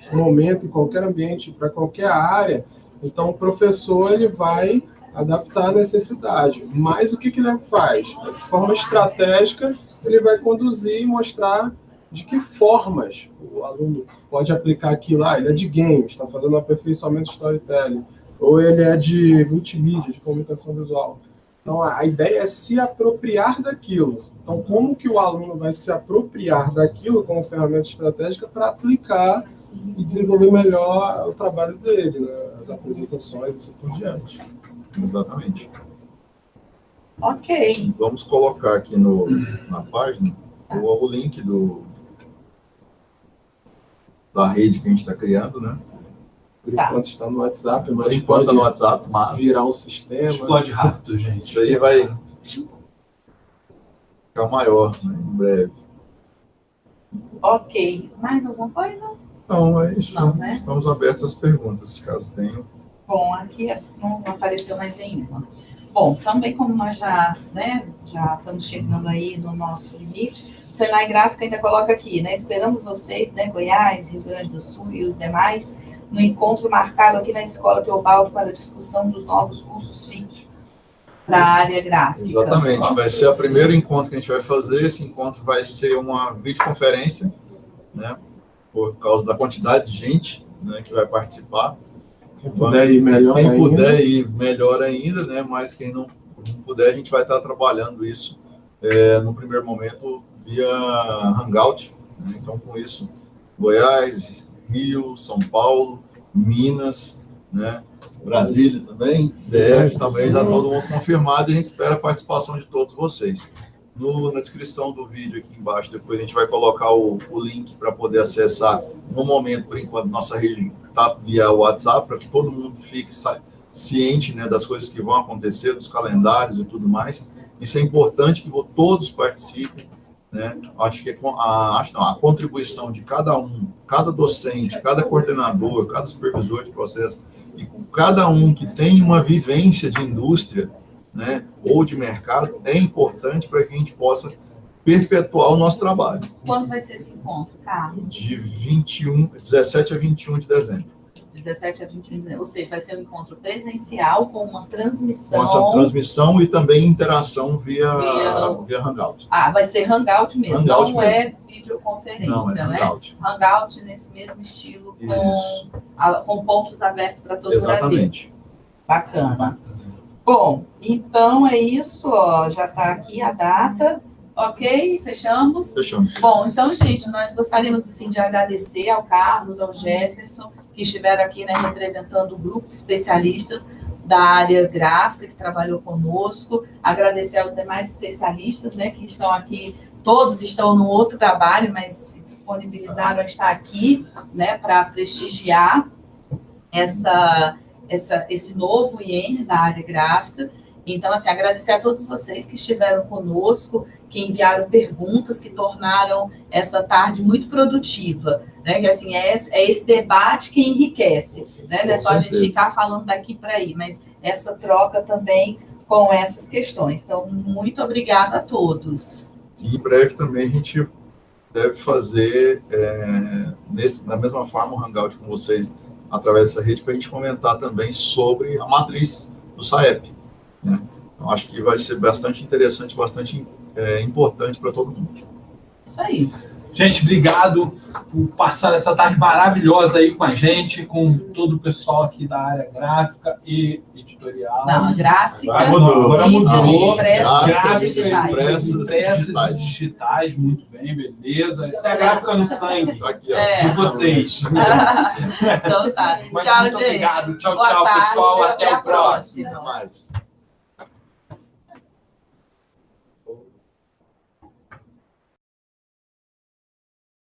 momento, em qualquer ambiente, para qualquer área, então o professor ele vai adaptar a necessidade. Mas o que ele faz? De forma estratégica, ele vai conduzir e mostrar de que formas o aluno pode aplicar aquilo. Ele é de games, está fazendo um aperfeiçoamento de storytelling, ou ele é de multimídia, de comunicação visual. Então, a ideia é se apropriar daquilo. Então, como que o aluno vai se apropriar daquilo como ferramenta estratégica para aplicar e desenvolver melhor o trabalho dele, né? As apresentações e assim por diante. Exatamente. Ok. Vamos colocar aqui na página o link da rede que a gente está criando, né? Por enquanto está no WhatsApp, mas por enquanto está no WhatsApp, mas virar um sistema. Explode rápido, gente. Isso aí vai ficar maior, né, em breve. Ok. Mais alguma coisa? Não, é isso. Não, né? Estamos abertos às perguntas, caso tenham. Bom, aqui não apareceu mais nenhuma. Bom, também como nós já estamos chegando aí no nosso limite, o Senai Gráfica ainda coloca aqui, né? Esperamos vocês, Goiás, Rio Grande do Sul e os demais, no encontro marcado aqui na Escola Teobaldo para a discussão dos novos cursos FIC para a área gráfica. Exatamente, vai ser o primeiro encontro que a gente vai fazer. Esse encontro vai ser uma videoconferência, né? Por causa da quantidade de gente, né, que vai participar. Quem puder ir melhor ainda, né? Mas quem não puder, a gente vai estar trabalhando isso no primeiro momento via Hangout. Né? Então, com isso, Goiás, Rio, São Paulo, Minas, né? Brasília também, DF também, já todo mundo confirmado, e a gente espera a participação de todos vocês. Na descrição do vídeo aqui embaixo, depois a gente vai colocar o link para poder acessar. No momento, por enquanto, nossa rede está via WhatsApp, para que todo mundo fique ciente, né, das coisas que vão acontecer, dos calendários e tudo mais. Isso é importante que todos participem, né? Acho que a contribuição de cada um, cada docente, cada coordenador, cada supervisor de processo, e cada um que tem uma vivência de indústria, né, ou de mercado, é importante para que a gente possa perpetuar o nosso trabalho. Quando vai ser esse encontro, Carlos? De 17 a 21 de dezembro. 17 a 21, ou seja, vai ser um encontro presencial com uma transmissão. Com essa transmissão e também interação via Hangout. Ah, vai ser Hangout mesmo, Hangout não mesmo. é videoconferência, Não, é né? Hangout. Hangout nesse mesmo estilo, com pontos abertos para todo o Brasil. Exatamente. Bacana. Bom, então é isso, ó, já está aqui a data, ok? Fechamos? Fechamos. Bom, então, gente, nós gostaríamos assim, de agradecer ao Carlos, ao Jefferson, que estiveram aqui, né, representando o grupo de especialistas da área gráfica que trabalhou conosco, agradecer aos demais especialistas, né, que estão aqui, todos estão no outro trabalho, mas se disponibilizaram a estar aqui, né, para prestigiar esse novo IN da área gráfica. Então, assim, agradecer a todos vocês que estiveram conosco, que enviaram perguntas, que tornaram essa tarde muito produtiva, né? Que, assim, é esse debate que enriquece, né? Não é só a gente ficar falando daqui para aí, mas essa troca também com essas questões. Então, muito obrigada a todos. E em breve também a gente deve fazer, da mesma forma, um hangout com vocês através dessa rede, para a gente comentar também sobre a matriz do SAEP. Né? Então, acho que vai ser bastante interessante, bastante importante para todo mundo. Isso aí. Gente, obrigado por passar essa tarde maravilhosa aí com a gente, com todo o pessoal aqui da área gráfica e editorial. Não, gráfica, Agora mudou. Impressas Impressas digitais, muito bem, beleza. Essa é a gráfica no sangue Aqui, ó. de vocês. Então tá. Mas Tchau, muito gente. obrigado. Tchau, Boa tchau, tarde, pessoal. até Até a o próximo. próxima. Até mais.